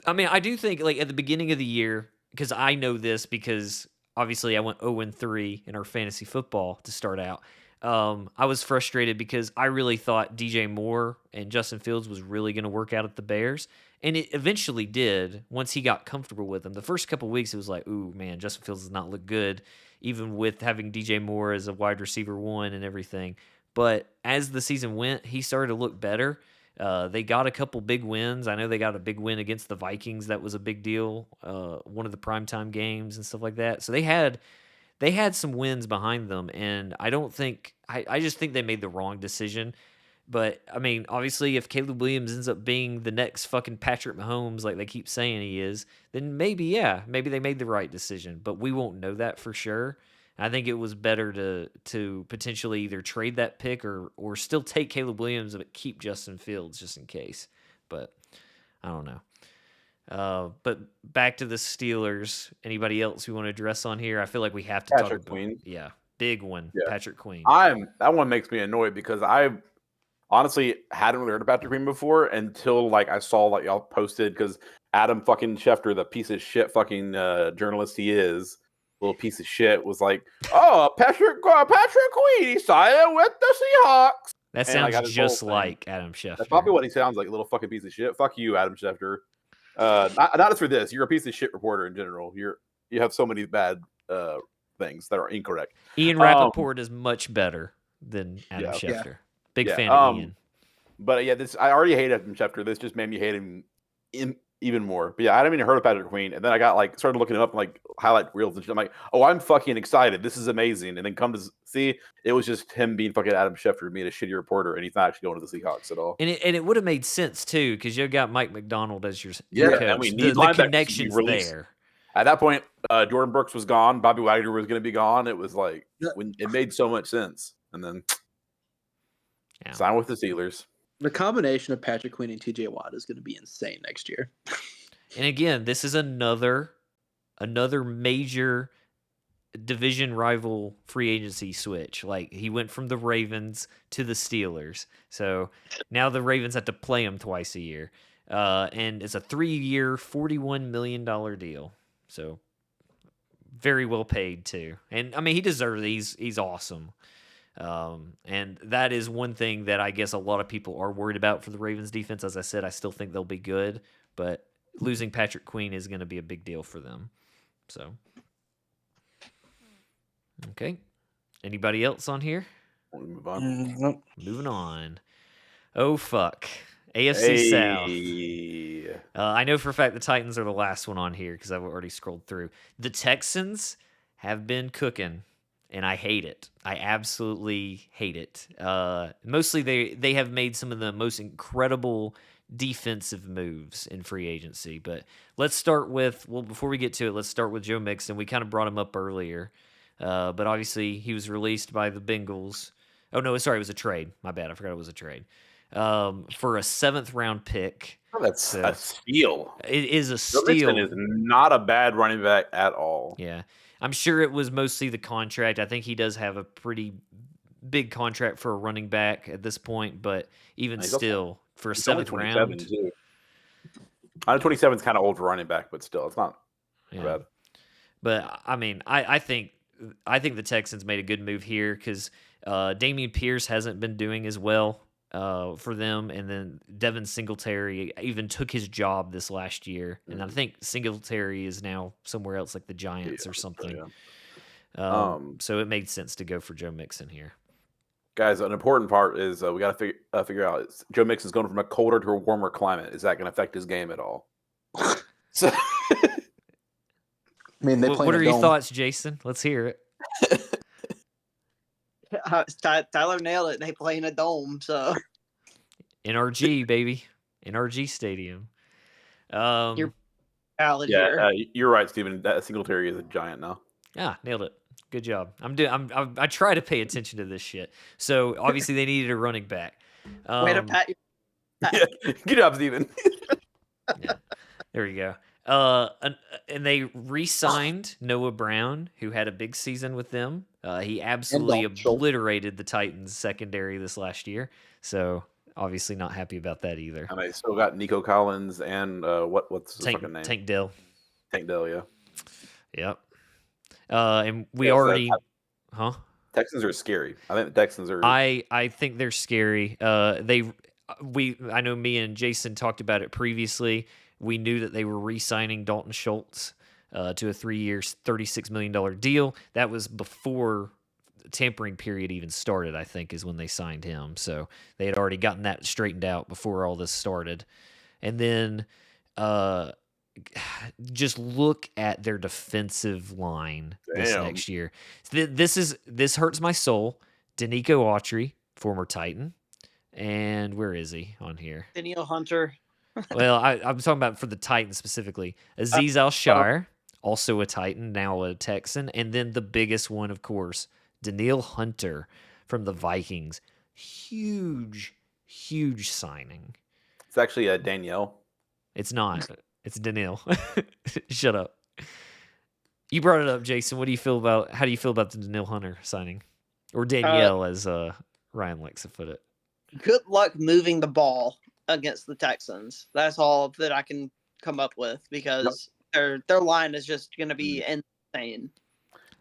I mean, I do think like at the beginning of the year, because I know this because obviously I went 0-3 in our fantasy football to start out. I was frustrated because I really thought DJ Moore and Justin Fields was really going to work out at the Bears. And it eventually did once he got comfortable with them. The first couple of weeks, it was like, ooh, man, Justin Fields does not look good, even with having DJ Moore as a wide receiver 1 and everything. But as the season went, he started to look better. They got a couple big wins. I know they got a big win against the Vikings. That was a big deal. One of the primetime games and stuff like that. So they had some wins behind them, and I just think they made the wrong decision. But I mean, obviously, if Caleb Williams ends up being the next fucking Patrick Mahomes, like they keep saying he is, then maybe they made the right decision. But we won't know that for sure. I think it was better to potentially either trade that pick or still take Caleb Williams but keep Justin Fields just in case. But I don't know. But back to the Steelers. Anybody else we want to address on here? I feel like we have to Patrick talk about Queen. Yeah, big one. Yeah. Patrick Queen. That one makes me annoyed because I honestly hadn't really heard of Patrick Queen before until like I saw like y'all posted because Adam fucking Schefter, the piece of shit fucking journalist he is, little piece of shit, was like, "Oh, Patrick Queen, he signed with the Seahawks." That And I got sounds his whole just thing. like Adam Schefter. That's probably what he sounds like, a little fucking piece of shit. Fuck you, Adam Schefter. Not just for this. You're a piece of shit reporter in general. You have so many bad things that are incorrect. Ian Rappaport is much better than Adam Schefter. Big fan of Ian. But yeah, I already hate Adam Schefter. This just made me hate him even more. But yeah, I hadn't even heard of Patrick Queen, and then I got like started looking him up like highlight reels and shit. I'm like, oh, I'm fucking excited. This is amazing. And then come to see, it was just him being fucking Adam Schefter, being a shitty reporter, and he's not actually going to the Seahawks at all. And it would have made sense too because you got Mike McDonald as your coach. And we the need linebackers to be connections released. there. At that point, Jordan Brooks was gone. Bobby Wagner was going to be gone. It was like when it made so much sense, and then sign with the Steelers. The combination of Patrick Queen and TJ Watt is going to be insane next year. And again, this is another major division rival free agency switch. Like he went from the Ravens to the Steelers. So now the Ravens have to play him twice a year. And it's a 3-year, $41 million deal. So very well paid too. And I mean, he deserves it. He's awesome. And that is one thing that I guess a lot of people are worried about for the Ravens defense. As I said, I still think they'll be good, but losing Patrick Queen is going to be a big deal for them. So, okay. Anybody else on here? Move on. Nope. Moving on. Oh, fuck. AFC South. I know for a fact the Titans are the last one on here because I've already scrolled through. The Texans have been cooking. And I hate it. I absolutely hate it. Mostly they have made some of the most incredible defensive moves in free agency. But let's start with, before we get to it, let's start with Joe Mixon. We kind of brought him up earlier. But obviously he was released by the Bengals. Oh, no, sorry, it was a trade. My bad. I forgot it was a trade. For a 7th round pick. Oh, that's a steal. It is a Joe steal. Mixon is not a bad running back at all. Yeah. I'm sure it was mostly the contract. I think he does have a pretty big contract for a running back at this point, but even still, for a 7th round. Too. I know 27 is kind of old for running back, but still, it's not bad. But I mean, I think the Texans made a good move here because Dameon Pierce hasn't been doing as well for them, and then Devin Singletary even took his job this last year, and I think Singletary is now somewhere else, like the Giants or something. So it made sense to go for Joe Mixon here. Guys, an important part is we got to figure out Joe Mixon's going from a colder to a warmer climate. Is that going to affect his game at all? So, I mean, what are your thoughts, Jason? Let's hear it. Tyler nailed it. They play in a dome, so NRG baby, NRG Stadium. You're valid here. You're right, Steven. That Singletary is a Giant now. Nailed it. Good job. I try to pay attention to this shit. So obviously they needed a running back. Way to pat. Good job, Steven. Yeah, there you go. And they re-signed Noah Brown, who had a big season with them. He absolutely obliterated the Titans secondary this last year. So obviously not happy about that either. And they still got Nico Collins and what's his fucking name? Tank Dell. Tank Dell, yeah. Yep. And we already... Huh? Texans are scary. I think the Texans are. I think they're scary. I know me and Jason talked about it previously. We knew that they were re-signing Dalton Schultz to a 3-year, $36 million deal. That was before the tampering period even started, I think, is when they signed him. So they had already gotten that straightened out before all this started. And then just look at their defensive line this Damn. next year. This hurts my soul. Danico Autry, former Titan. And where is he on here? Danielle Hunter. Well, I'm talking about for the Titans specifically. Aziz Al-Shire, also a Titan, now a Texan. And then the biggest one, of course, Danielle Hunter from the Vikings. Huge, huge signing. It's actually Danielle. It's not. It's Danielle. Shut up. You brought it up, Jason. How do you feel about the Danielle Hunter signing? Or Danielle, as Ryan likes to put it. Good luck moving the ball against the Texans. That's all that I can come up with because their line is just going to be insane.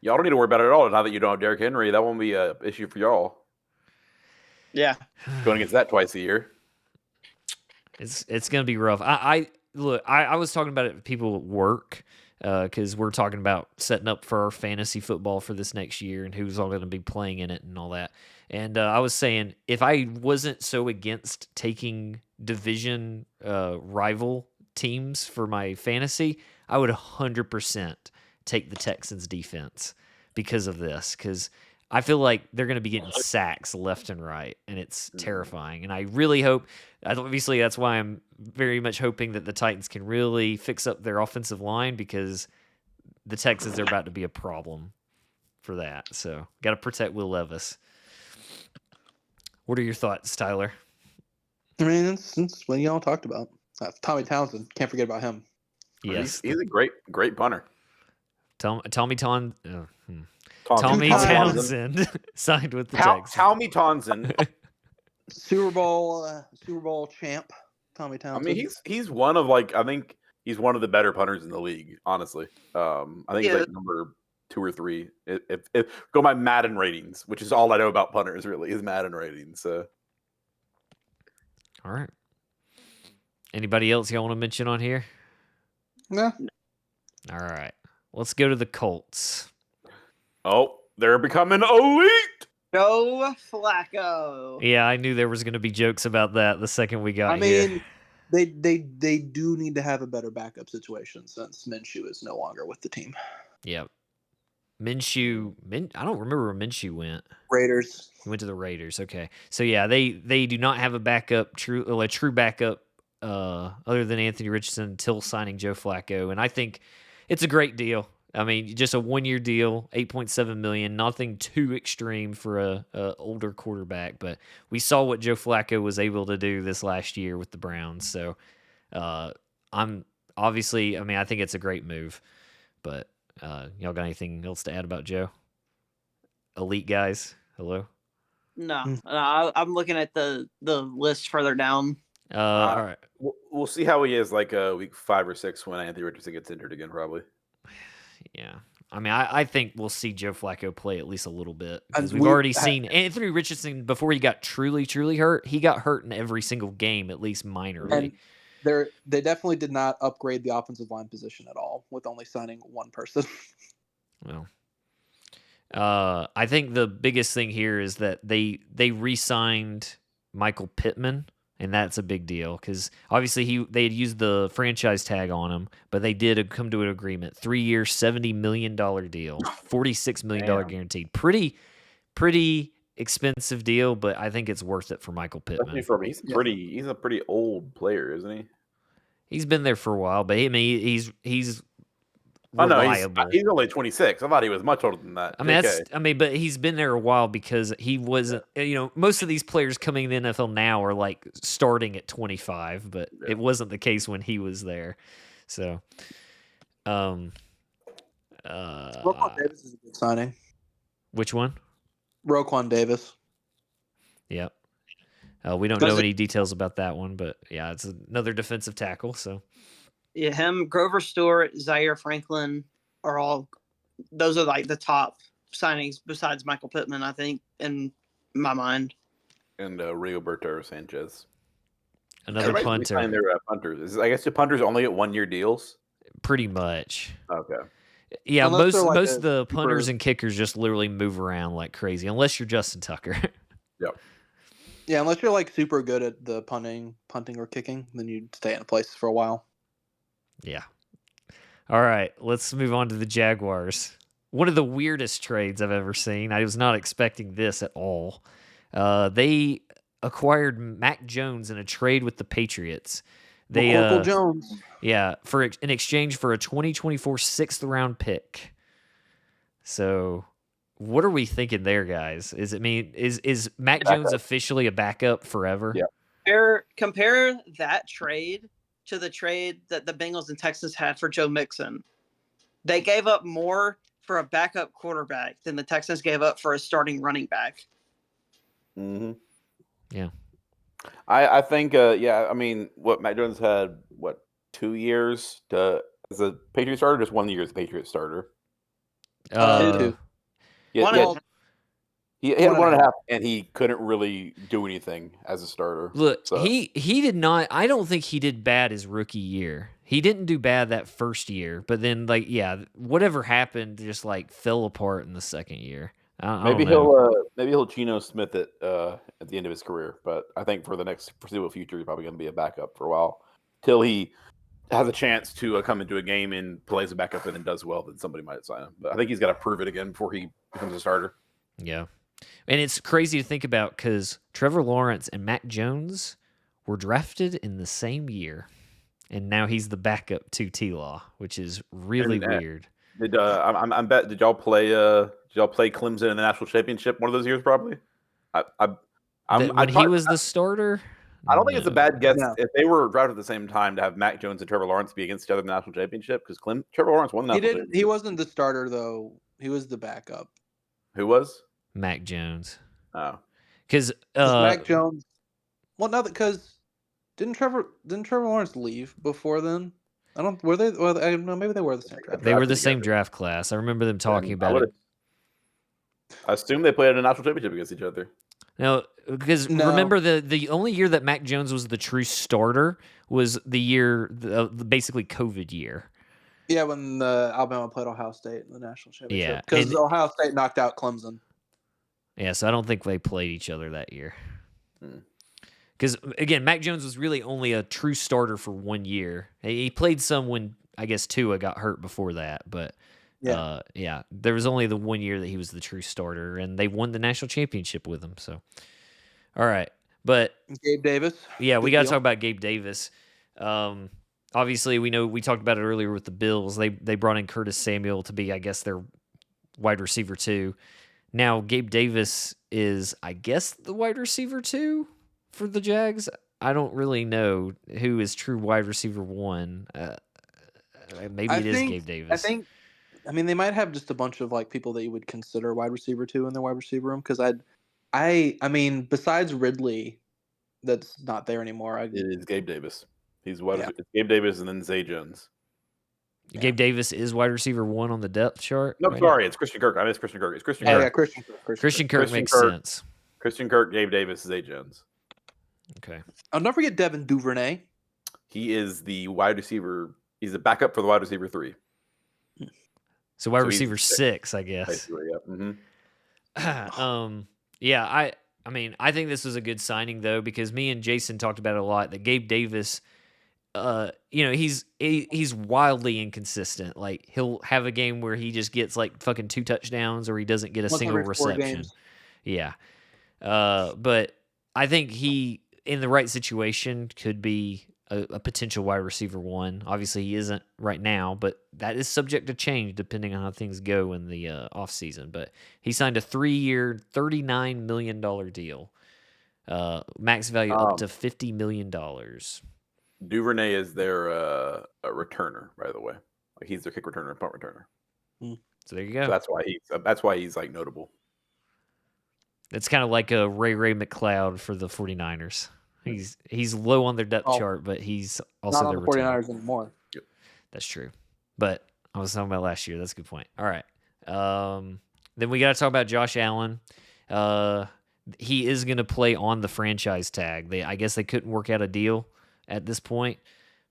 Y'all don't need to worry about it at all. Now that you don't have Derrick Henry, that won't be an issue for y'all. Yeah. Going against that twice a year. It's going to be rough. I was talking about it with people at work because we're talking about setting up for our fantasy football for this next year and who's all going to be playing in it and all that. And I was saying, if I wasn't so against taking division rival teams for my fantasy, I would 100% take the Texans defense because of this. Because I feel like they're going to be getting sacks left and right, and it's terrifying. And I really hope, obviously that's why I'm very much hoping that the Titans can really fix up their offensive line because the Texans are about to be a problem for that. So got to protect Will Levis. What are your thoughts, Tyler? I mean, it's what y'all talked about. Tommy Townsend, can't forget about him. Yes, he's a great punter. Tommy Townsend signed with the Texans. Tommy Townsend, Super Bowl champ. Tommy Townsend. I mean, he's one of I think he's one of the better punters in the league. Honestly, I think he's like number 2 or 3. If go by Madden ratings, which is all I know about punters, really is Madden ratings. So, all right. Anybody else y'all want to mention on here? No. All right. Let's go to the Colts. Oh, they're becoming elite. Joe Flacco. Yeah, I knew there was going to be jokes about that the second we got here. They do need to have a better backup situation since Minshew is no longer with the team. Yep. Minshew, I don't remember where Minshew went. Raiders. He went to the Raiders. Okay. So yeah, they do not have a true backup other than Anthony Richardson until signing Joe Flacco, and I think it's a great deal. I mean, just a 1-year deal, $8.7 million, nothing too extreme for a older quarterback. But we saw what Joe Flacco was able to do this last year with the Browns. So I think it's a great move. But y'all got anything else to add about Joe? Elite guys, hello. No, I'm looking at the list further down. All right. We'll see how he is week 5 or 6 when Anthony Richardson gets injured again, probably. Yeah. I mean, I think we'll see Joe Flacco play at least a little bit. Because we've already seen Anthony Richardson, before he got truly, truly hurt, he got hurt in every single game, at least minorly. And they definitely did not upgrade the offensive line position at all with only signing one person. Well, I think the biggest thing here is that they re-signed Michael Pittman. And that's a big deal because obviously they had used the franchise tag on him, but they did come to an agreement. 3-year, $70 million deal, $46 million guaranteed. Pretty expensive deal, but I think it's worth it for Michael Pittman. He's a pretty old player, isn't he? He's been there for a while, but I mean, he's reliable. He's only 26. I thought he was much older than that. But he's been there a while because he wasn't. Most of these players coming in the NFL now are like starting at 25, but it wasn't the case when he was there. So, Roquan Davis is a good signing. Which one? Roquan Davis. Yep. We don't know any details about that one, but yeah, it's another defensive tackle. So. Yeah, him, Grover Stewart, Zaire Franklin those are like the top signings besides Michael Pittman, I think, in my mind. And Rigoberto Sanchez. Another Everybody's punter. their punters. I guess the punters only get 1 year deals. Pretty much. Okay. Yeah, Unless they're most like of the punters super- and kickers just literally move around like crazy, unless you're Justin Tucker. Yep. Yeah, unless you're like super good at the punting or kicking, then you'd stay in place for a while. Yeah. All right, let's move on to the Jaguars. One of the weirdest trades I've ever seen. I was not expecting this at all. They acquired Mac Jones in a trade with the Patriots. They McCorkle Jones. Yeah, in exchange for a 2024 6th-round pick. So, what are we thinking there, guys? Is Mac Jones officially a backup forever? Yeah. Compare that trade to the trade that the Bengals and Texans had for Joe Mixon. They gave up more for a backup quarterback than the Texans gave up for a starting running back. Mm-hmm. Yeah. I think, I mean, what Mac Jones had, 2 years as a Patriot starter, just 1 year as a Patriot starter. Two. He One had and- he had 1.5, and he couldn't really do anything as a starter. Look, So- he did not. I don't think he did bad his rookie year. He didn't do bad that first year, but then whatever happened just fell apart in the second year. I don't know. Maybe he'll Geno Smith it at the end of his career, but I think for the next foreseeable future, he's probably going to be a backup for a while till he has a chance to come into a game and plays a backup and then does well. Then somebody might sign him, but I think he's got to prove it again before he becomes a starter. Yeah. And it's crazy to think about because Trevor Lawrence and Mac Jones were drafted in the same year, and now he's the backup to T-Law, which is really weird. Did did y'all play Clemson in the national championship one of those years? Probably. When he was the starter. I don't think it's a bad guess No. if they were drafted at the same time to have Mac Jones and Trevor Lawrence be against each other in the national championship because Trevor Lawrence won the He national didn't. championship. He wasn't the starter though. He was the backup. Who was? Mac Jones. Oh, Because Mac Jones. Well, no, because didn't Trevor Lawrence leave before then? I don't. Were they? Well, I don't know. Maybe they were the same draft. they were the drafted same together. draft class. I remember them talking I about it. assume they played a national championship against each other. No, because No. remember the only year that Mac Jones was the true starter was the year, basically COVID year. Yeah, when the Alabama played Ohio State in the national championship. Yeah, because and- Ohio State knocked out Clemson. Yeah, so I don't think they played each other that year. Hmm. Because, again, Mac Jones was really only a true starter for 1 year. He played some when, I guess, Tua got hurt before that. But, there was only the 1 year that he was the true starter, and they won the national championship with him. So, all right. But, Gabe Davis. yeah, we Big got to deal. talk about Gabe Davis. Obviously, we talked about it earlier with the Bills. They brought in Curtis Samuel to be, I guess, their wide receiver 2. Now, Gabe Davis is, I guess, the wide receiver 2 for the Jags. I don't really know who is true wide receiver 1. Maybe it is Gabe Davis. I mean, they might have just a bunch of people that you would consider wide receiver 2 in their wide receiver room. Because I mean, besides Ridley, that's not there anymore. It is Gabe Davis. He's wide. Yeah. It's Gabe Davis and then Zay Jones. Gabe Davis is wide receiver 1 on the depth chart. No, right sorry, it's Christian Kirk. I missed Christian Kirk. It's Christian Yeah. Kirk. Yeah, Christian Kirk. Christian Kirk makes Kirk. sense. Christian Kirk, Gabe Davis, Zay Jones. Okay. I'll never forget Devin Duvernay. He is the wide receiver. He's the backup for the wide receiver 3. So wide So he's receiver 6, I guess. Basically, yeah. Mm-hmm. Yeah, I mean, I think this was a good signing though because me and Jason talked about it a lot. That Gabe Davis, he's wildly inconsistent. He'll have a game where he just gets fucking 2 touchdowns, or he doesn't get a Once single every 4 reception. games. Yeah, but I think he, in the right situation, could be a potential wide receiver 1. Obviously, he isn't right now, but that is subject to change depending on how things go in the offseason. But he signed a 3-year, $39 million deal. Max value up to $50 million. Duvernay is their a returner, by the way. He's their kick returner and punt returner. So there you go. So that's why he's notable. It's kind of like a Ray McLeod for the 49ers. He's low on their depth chart, but he's also Not on their the returner. 49ers anymore. That's true. But I was talking about last year. That's a good point. All right. Then we got to talk about Josh Allen. He is going to play on the franchise tag. I guess they couldn't work out a deal at this point,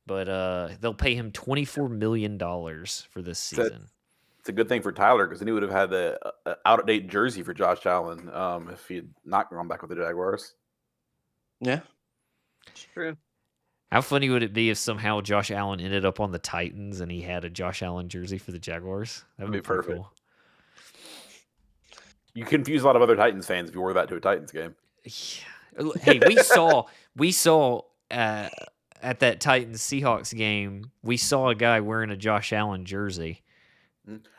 but they'll pay him $24 million for this season. It's a good thing for Tyler because then he would have had the out-of-date jersey for Josh Allen if he had not gone back with the Jaguars. Yeah, It's true. How funny would it be if somehow Josh Allen ended up on the Titans and he had a Josh Allen jersey for the Jaguars? That would be perfect. Cool. You confuse a lot of other Titans fans if you wore that to a Titans game. Hey, we saw at that Titans Seahawks game, we saw a guy wearing a Josh Allen jersey.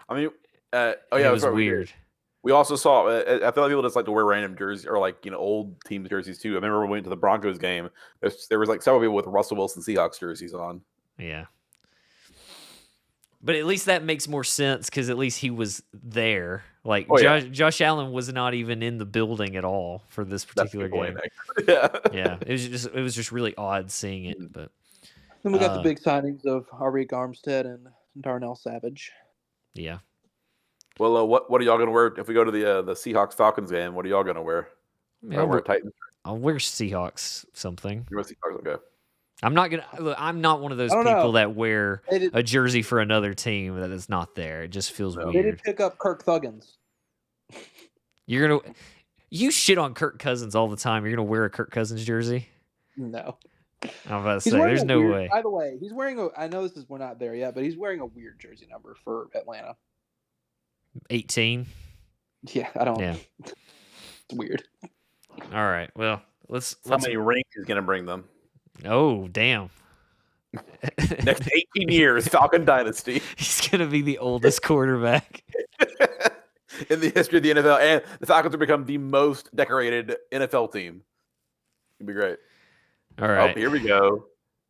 I mean, It was weird. We also saw. I feel like people just like to wear random jerseys or old team jerseys too. I remember when we went to the Broncos game. There was several people with Russell Wilson Seahawks jerseys on. Yeah. But at least that makes more sense because at least he was there. Josh Allen was not even in the building at all for this particular game. Yeah, it was just really odd seeing it. But then we got the big signings of Arik Armstead and Darnell Savage. Yeah. Well, what are y'all gonna wear if we go to the Seahawks Falcons game? What are y'all gonna wear? I'll wear Titans. I'll wear Seahawks something. You wear Seahawks, okay. I'm not one of those people that wear a jersey for another team that is not there. It just feels weird. They did pick up Kirk Thuggins. You shit on Kirk Cousins all the time. You're gonna wear a Kirk Cousins jersey? No. I'm about to say, there's no way. By the way, he's wearing I know we're not there yet, but he's wearing a weird jersey number for Atlanta. 18. Yeah, I don't. Yeah. It's weird. All right. Well, let's. How many rings is gonna bring them? Oh, damn. Next 18 years, Falcon Dynasty. He's going to be the oldest quarterback in the history of the NFL, and the Falcons will become the most decorated NFL team. It'd be great. All right. Oh, here we go.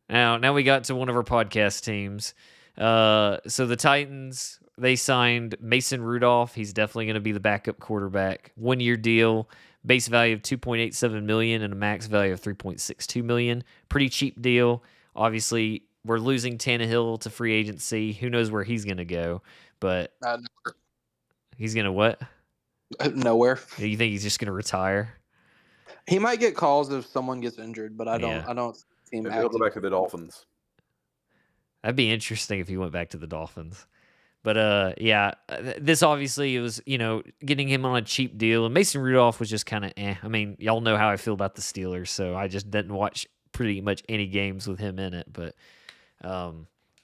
Now we got to one of our podcast teams. So the Titans, they signed Mason Rudolph. He's definitely going to be the backup quarterback. 1-year deal. Base value of $2.87 million and a max value of $3.62 million. Pretty cheap deal. Obviously, we're losing Tannehill to free agency. Who knows where he's going to go? But he's going to what? Nowhere. You think he's just going to retire? He might get calls if someone gets injured, but I don't see him. Maybe he'll go back to the Dolphins. That'd be interesting if he went back to the Dolphins. But this obviously it was, getting him on a cheap deal. And Mason Rudolph was just kind of I mean, y'all know how I feel about the Steelers, so I just didn't watch pretty much any games with him in it. But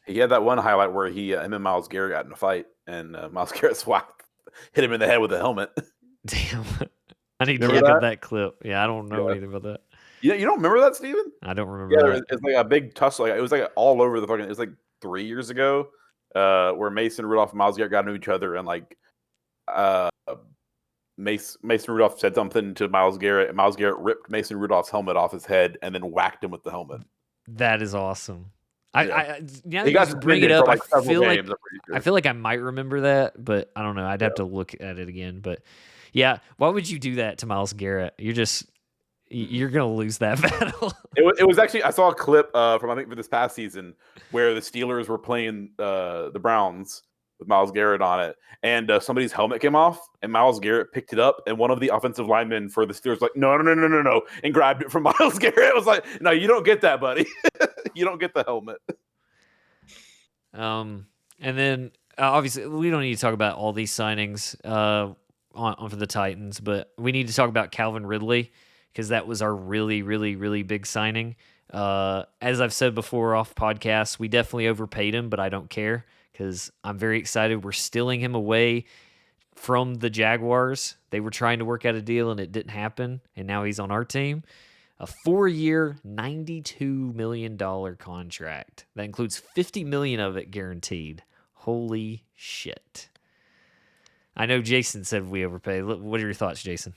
he had that one highlight where him and Myles Garrett got in a fight, and Myles Garrett hit him in the head with a helmet. Damn. I need to look up that clip. Yeah, I don't know anything about that. You don't remember that, Steven? I don't remember that. It's like a big tussle. It was like all over the fucking. It was like 3 years ago. Where Mason Rudolph and Myles Garrett got into each other, and Mason Rudolph said something to Myles Garrett, and Myles Garrett ripped Mason Rudolph's helmet off his head and then whacked him with the helmet. That is awesome. He got to bring it up. I feel like I might remember that, but I don't know. I'd have to look at it again. But yeah, why would you do that to Myles Garrett? You're gonna lose that battle. It was actually, I saw a clip from I think for this past season where the Steelers were playing the Browns with Myles Garrett on it, and somebody's helmet came off, and Myles Garrett picked it up, and one of the offensive linemen for the Steelers was like, no, and grabbed it from Myles Garrett. It was like, no, you don't get that, buddy. You don't get the helmet. And then obviously we don't need to talk about all these signings on for the Titans, but we need to talk about Calvin Ridley, because that was our really, really, really big signing. As I've said before off podcasts, we definitely overpaid him, but I don't care because I'm very excited. We're stealing him away from the Jaguars. They were trying to work out a deal, and it didn't happen, and now he's on our team. A 4-year, $92 million contract. That includes $50 million of it guaranteed. Holy shit. I know Jason said we overpaid. What are your thoughts, Jason?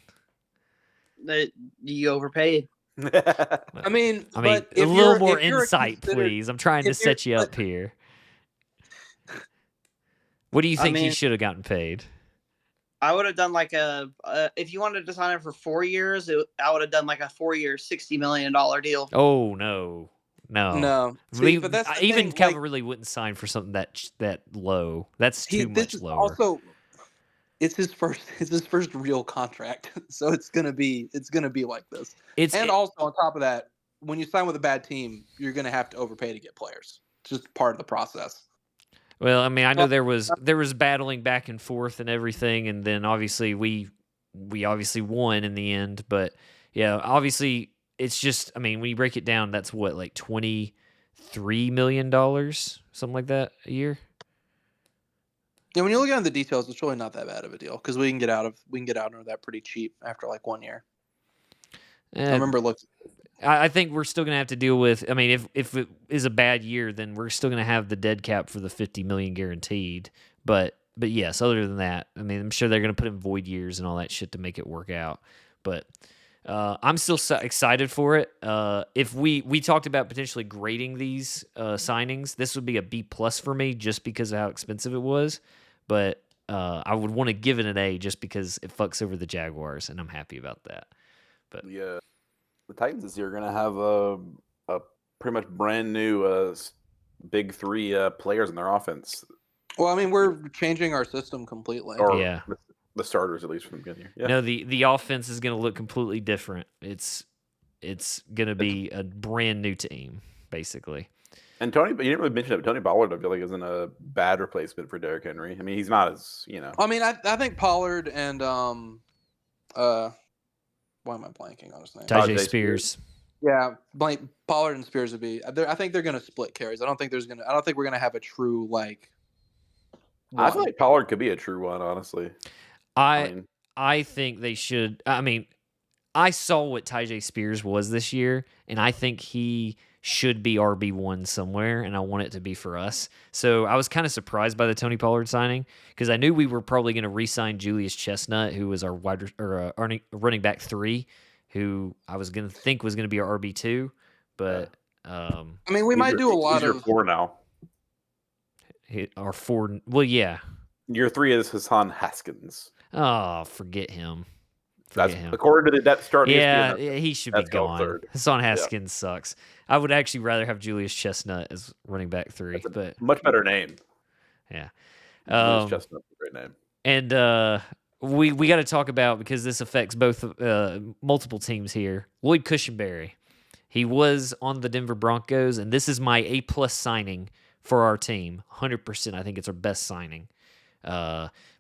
That you overpaid. I mean, a little more insight, please. I'm trying to set you up here. What do you think he should have gotten paid? I would have done if you wanted to sign him for 4 years, I would have done like a 4-year, $60 million deal. Oh, no. See, but that's even Calvin really wouldn't sign for something that low. That's too much lower. it's his first real contract, so it's gonna be like this. And also on top of that, when you sign with a bad team, you're gonna have to overpay to get players. It's just part of the process. Well, I mean, I know there was battling back and forth and everything, and then obviously we obviously won in the end. But yeah, obviously it's just, I mean, when you break it down, that's what, like $23 million, something like that a year. Yeah, when you look at the details, it's really not that bad of a deal because we can get out of that pretty cheap after like 1 year. I remember looking. I think we're still going to have to deal with. I mean, if it is a bad year, then we're still going to have the dead cap for the $50 million guaranteed. But yes, other than that, I mean, I'm sure they're going to put in void years and all that shit to make it work out. But I'm still excited for it. If we talked about potentially grading these signings, this would be a B+ for me just because of how expensive it was. But I would want to give it an A just because it fucks over the Jaguars, and I'm happy about that. But yeah, the Titans this year are going to have a pretty much brand new big three players in their offense. Well, I mean, we're changing our system completely. Or yeah, the starters at least from the beginning. Yeah. No, the offense is going to look completely different. It's going to be a brand new team, basically. And Tony, but you didn't really mention it. But Tony Pollard, I feel like, isn't a bad replacement for Derrick Henry. I mean, he's not as I mean, I think Pollard and why am I blanking on his name? Tajay Spears. Yeah, Pollard and Spears would be. I think they're going to split carries. I don't think we're going to have a true like. I feel like Pollard could be a true one, honestly. I think they should. I mean, I saw what Tajay Spears was this year, and I think he should be RB1 somewhere, and I want it to be for us. So I was kind of surprised by the Tony Pollard signing because I knew we were probably going to re-sign Julius Chestnut, who was our running back 3, who I was going to think was going to be our RB2. But I mean, we might do a lot of 4 now. Our 4. Well, yeah. Your 3 is Hassan Haskins. Oh, forget him. That's according to the depth chart. Yeah, he should be gone. Hassan Haskins sucks. I would actually rather have Julius Chestnut as running back 3, but much better name. Yeah, Julius Chestnut's a great name. And we got to talk about, because this affects both multiple teams here. Lloyd Cushenberry, he was on the Denver Broncos, and this is my A+ signing for our team. 100%. I think it's our best signing.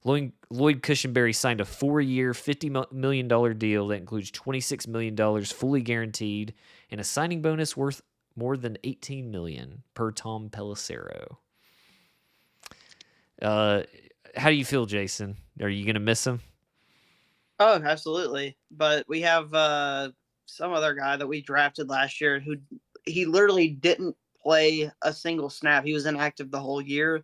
Lloyd Cushenberry signed a 4-year, $50 million deal that includes $26 million fully guaranteed and a signing bonus worth more than $18 million per Tom Pelissero. How do you feel, Jason? Are you going to miss him? Oh, absolutely. But we have some other guy that we drafted last year who he literally didn't play a single snap. He was inactive the whole year. I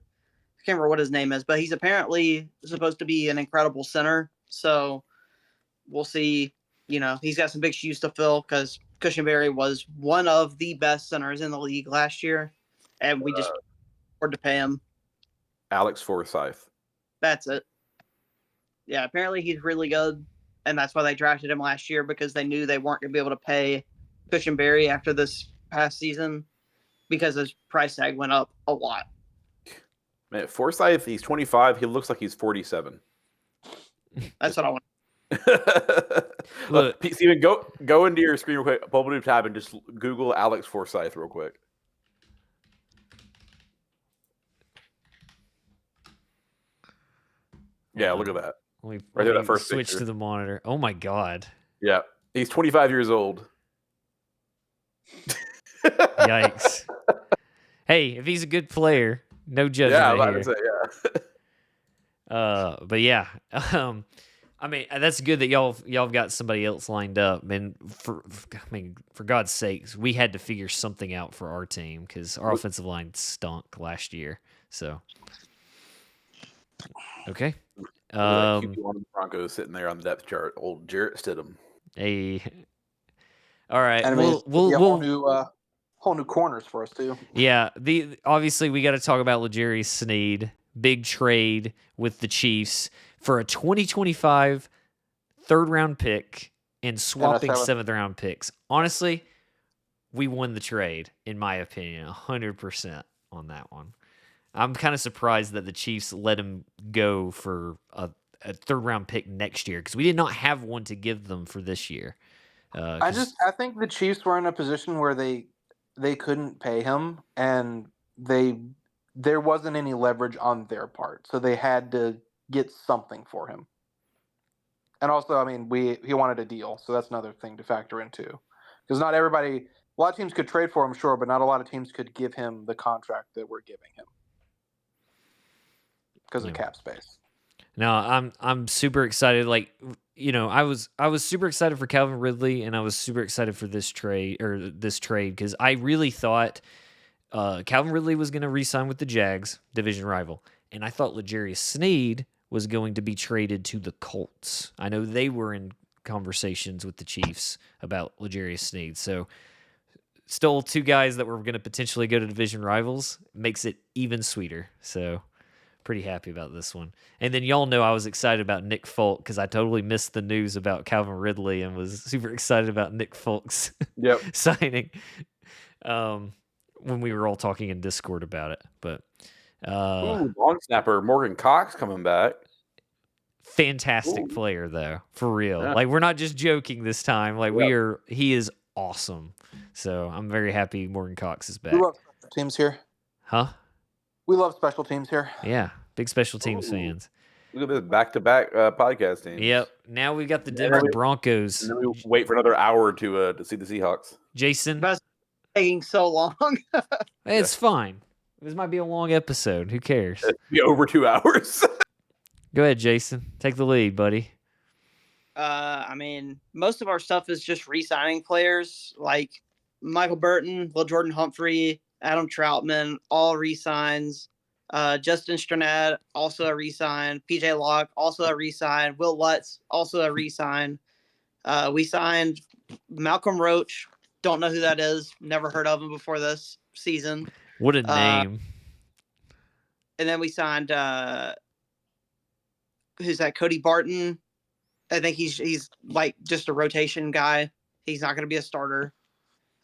can't remember what his name is, but he's apparently supposed to be an incredible center. So we'll see. You know, he's got some big shoes to fill because Cushenberry was one of the best centers in the league last year, and we just afford to pay him. Alex Forsyth. That's it. Yeah, apparently he's really good, and that's why they drafted him last year, because they knew they weren't going to be able to pay Cushenberry after this past season because his price tag went up a lot. Man, Forsyth, he's 25. He looks like he's 47. That's what I want. Look, Steven, go into your screen real quick, pull up a new tab, and just Google Alex Forsyth real quick. Yeah, look at that. Right there, that first switch picture. to the monitor. Oh my God. Yeah, he's 25 years old. Yikes. Hey, if he's a good player, no judgment Yeah, I'm about here. to say, yeah. But yeah, I mean, that's good that y'all got somebody else lined up. And for God's sakes, we had to figure something out for our team because our offensive line stunk last year. So, okay. QB1 of the Broncos sitting there on the depth chart. Old Jarrett Stidham. Hey. All right. And we'll whole new corners for us too. Yeah. Obviously we got to talk about L'Jarius Sneed. Big trade with the Chiefs for a 2025 third-round pick and swapping 7th-round picks. Honestly, we won the trade, in my opinion, 100% on that one. I'm kind of surprised that the Chiefs let him go for third-round pick next year because we did not have one to give them for this year. I think the Chiefs were in a position where they couldn't pay him, and there wasn't any leverage on their part, so they had to get something for him. And also, I mean, he wanted a deal, so that's another thing to factor in too, because not everybody. A lot of teams could trade for him, sure, but not a lot of teams could give him the contract that we're giving him because of cap space. No, I'm super excited. Like, I was super excited for Calvin Ridley, and I was super excited for this trade because I really thought Calvin Ridley was going to re-sign with the Jags, division rival, and I thought L'Jarius Sneed was going to be traded to the Colts. I know they were in conversations with the Chiefs about L'Jarius Sneed, so still two guys that were going to potentially go to division rivals makes it even sweeter. So pretty happy about this one. And then y'all know I was excited about Nick Folk because I totally missed the news about Calvin Ridley and was super excited about Nick Folk's signing when we were all talking in Discord about it. But long snapper Morgan Cox coming back. Fantastic player though, for real. Yeah. Like, we're not just joking this time. Like, he is awesome. So I'm very happy Morgan Cox is back. We love special teams here. Huh? We love special teams here. Yeah, big special teams fans. Look at this back-to-back podcast teams. Yep. Now we've got the Denver Broncos. And then we wait for another hour to see the Seahawks. Jason? It's taking so long. It's fine. This might be a long episode. Who cares? It'll be over 2 hours. Go ahead, Jason. Take the lead, buddy. I mean, most of our stuff is just re-signing players like Michael Burton, Will Jordan Humphrey, Adam Troutman, all re-signs. Justin Stranad, also a re-sign. PJ Locke, also a re-sign. Will Lutz, also a re-sign. We signed Malcolm Roach. Don't know who that is. Never heard of him before this season. What a name. And then we signed, who's that? Cody Barton. I think he's like just a rotation guy. He's not going to be a starter.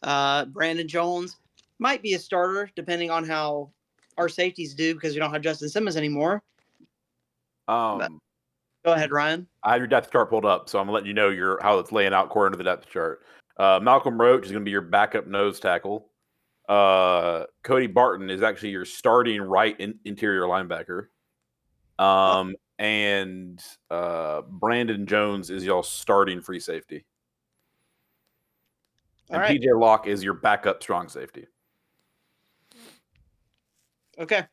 Brandon Jones might be a starter depending on how our safeties do because we don't have Justin Simmons anymore. Go ahead, Ryan. I have your depth chart pulled up, so I'm letting you know how it's laying out according to the depth chart. Malcolm Roach is going to be your backup nose tackle. Cody Barton is actually your starting right interior linebacker. And Brandon Jones is your starting free safety. And PJ Locke is your backup strong safety. Okay.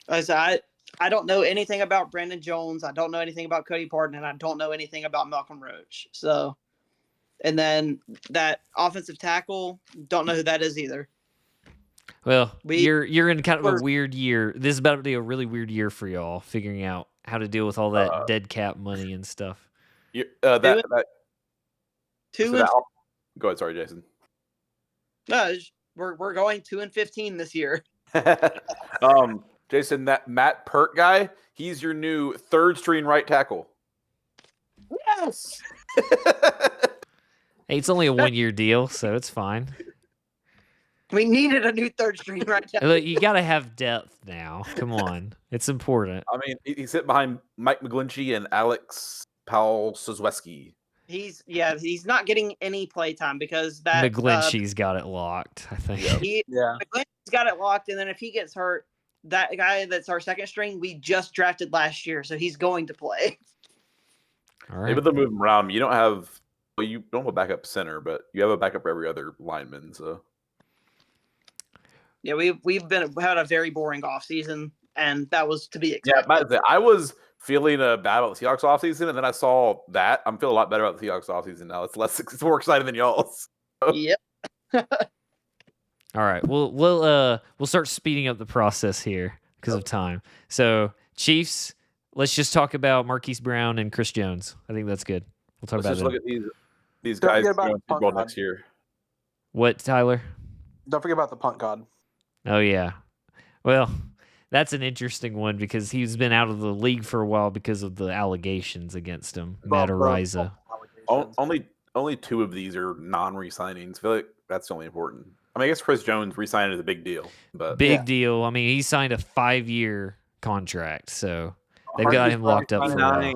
I don't know anything about Brandon Jones. I don't know anything about Cody Barton, and I don't know anything about Malcolm Roach. So, and then that offensive tackle, don't know who that is either. Well, you're in kind of a weird year. This is about to be a really weird year for y'all, figuring out how to deal with all that dead cap money and stuff. Go ahead, sorry, Jason. No, we're going 2-15 this year. Jason, that Matt Pert guy, he's your new third string right tackle. Yes. Hey, it's only a 1-year deal, so it's fine. We needed a new third string right tackle. Look, you got to have depth now. Come on. It's important. I mean, he's sitting behind Mike McGlinchey and Alex Powell-Sozweski. He's not getting any play time because that McGlinchey's got it locked, I think. McGlinchey's got it locked, and then if he gets hurt, that guy that's our second string, we just drafted last year, so he's going to play. All right. Maybe they'll move him around. You don't have a backup center, but you have a backup for every other lineman. So yeah, we've had a very boring offseason, and that was to be expected. Yeah, I was feeling bad about the Seahawks offseason, and then I saw that. I'm feeling a lot better about the Seahawks offseason now. It's more exciting than y'all's. Yep. All right, we'll start speeding up the process here because of time. So Chiefs, let's just talk about Marquise Brown and Chris Jones. I think that's good. We'll talk about just them. look at these guys going Super Bowl next year. What, Tyler? Don't forget about the punt god. Oh yeah. Well, that's an interesting one because he's been out of the league for a while because of the allegations against him. Matt Ariza. Only two of these are non-re-signings. I feel like that's only important. I mean, I guess Chris Jones re-signing is a big deal, but big deal. I mean, he signed a 5-year contract, so They've got Marquise him Brown locked up for a while.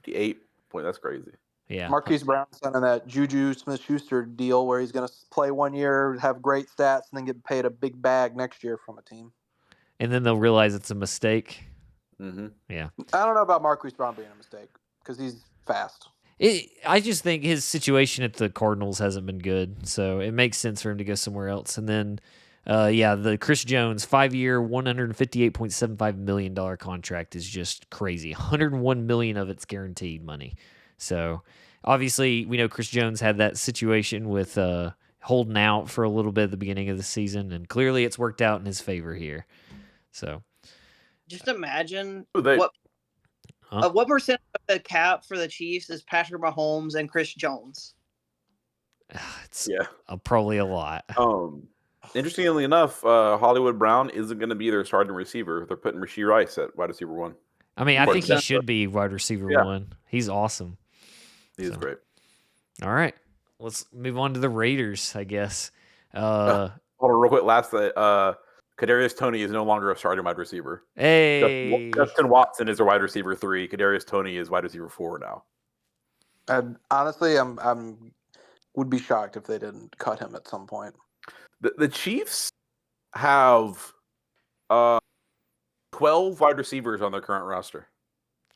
58 point. That's crazy. Yeah. Marquise Brown signing that Juju Smith-Schuster deal where he's going to play 1 year, have great stats, and then get paid a big bag next year from a team. And then they'll realize it's a mistake. Mm-hmm. Yeah. I don't know about Marquise Brown being a mistake because he's fast. I just think his situation at the Cardinals hasn't been good, so it makes sense for him to go somewhere else. And then, the Chris Jones 5-year, $158.75 million contract is just crazy. $101 million of it's guaranteed money. So obviously, we know Chris Jones had that situation with holding out for a little bit at the beginning of the season, and clearly it's worked out in his favor here. So Just imagine They- what percent of the cap for the Chiefs is Patrick Mahomes and Chris Jones? it's Yeah. probably a lot. Interestingly enough, Hollywood Brown isn't going to be their starting receiver. They're putting Rashee Rice at wide receiver 1. I mean, I think he Coincidence, should be wide receiver Yeah. 1. He's awesome. He is So. great. All right, let's move on to the Raiders, I guess. Hold on, real quick. Last, Kadarius Toney is no longer a starting wide receiver. Hey, Justin Watson is a wide receiver 3. Kadarius Toney is wide receiver 4 now. And honestly, I'm would be shocked if they didn't cut him at some point. The Chiefs have 12 wide receivers on their current roster.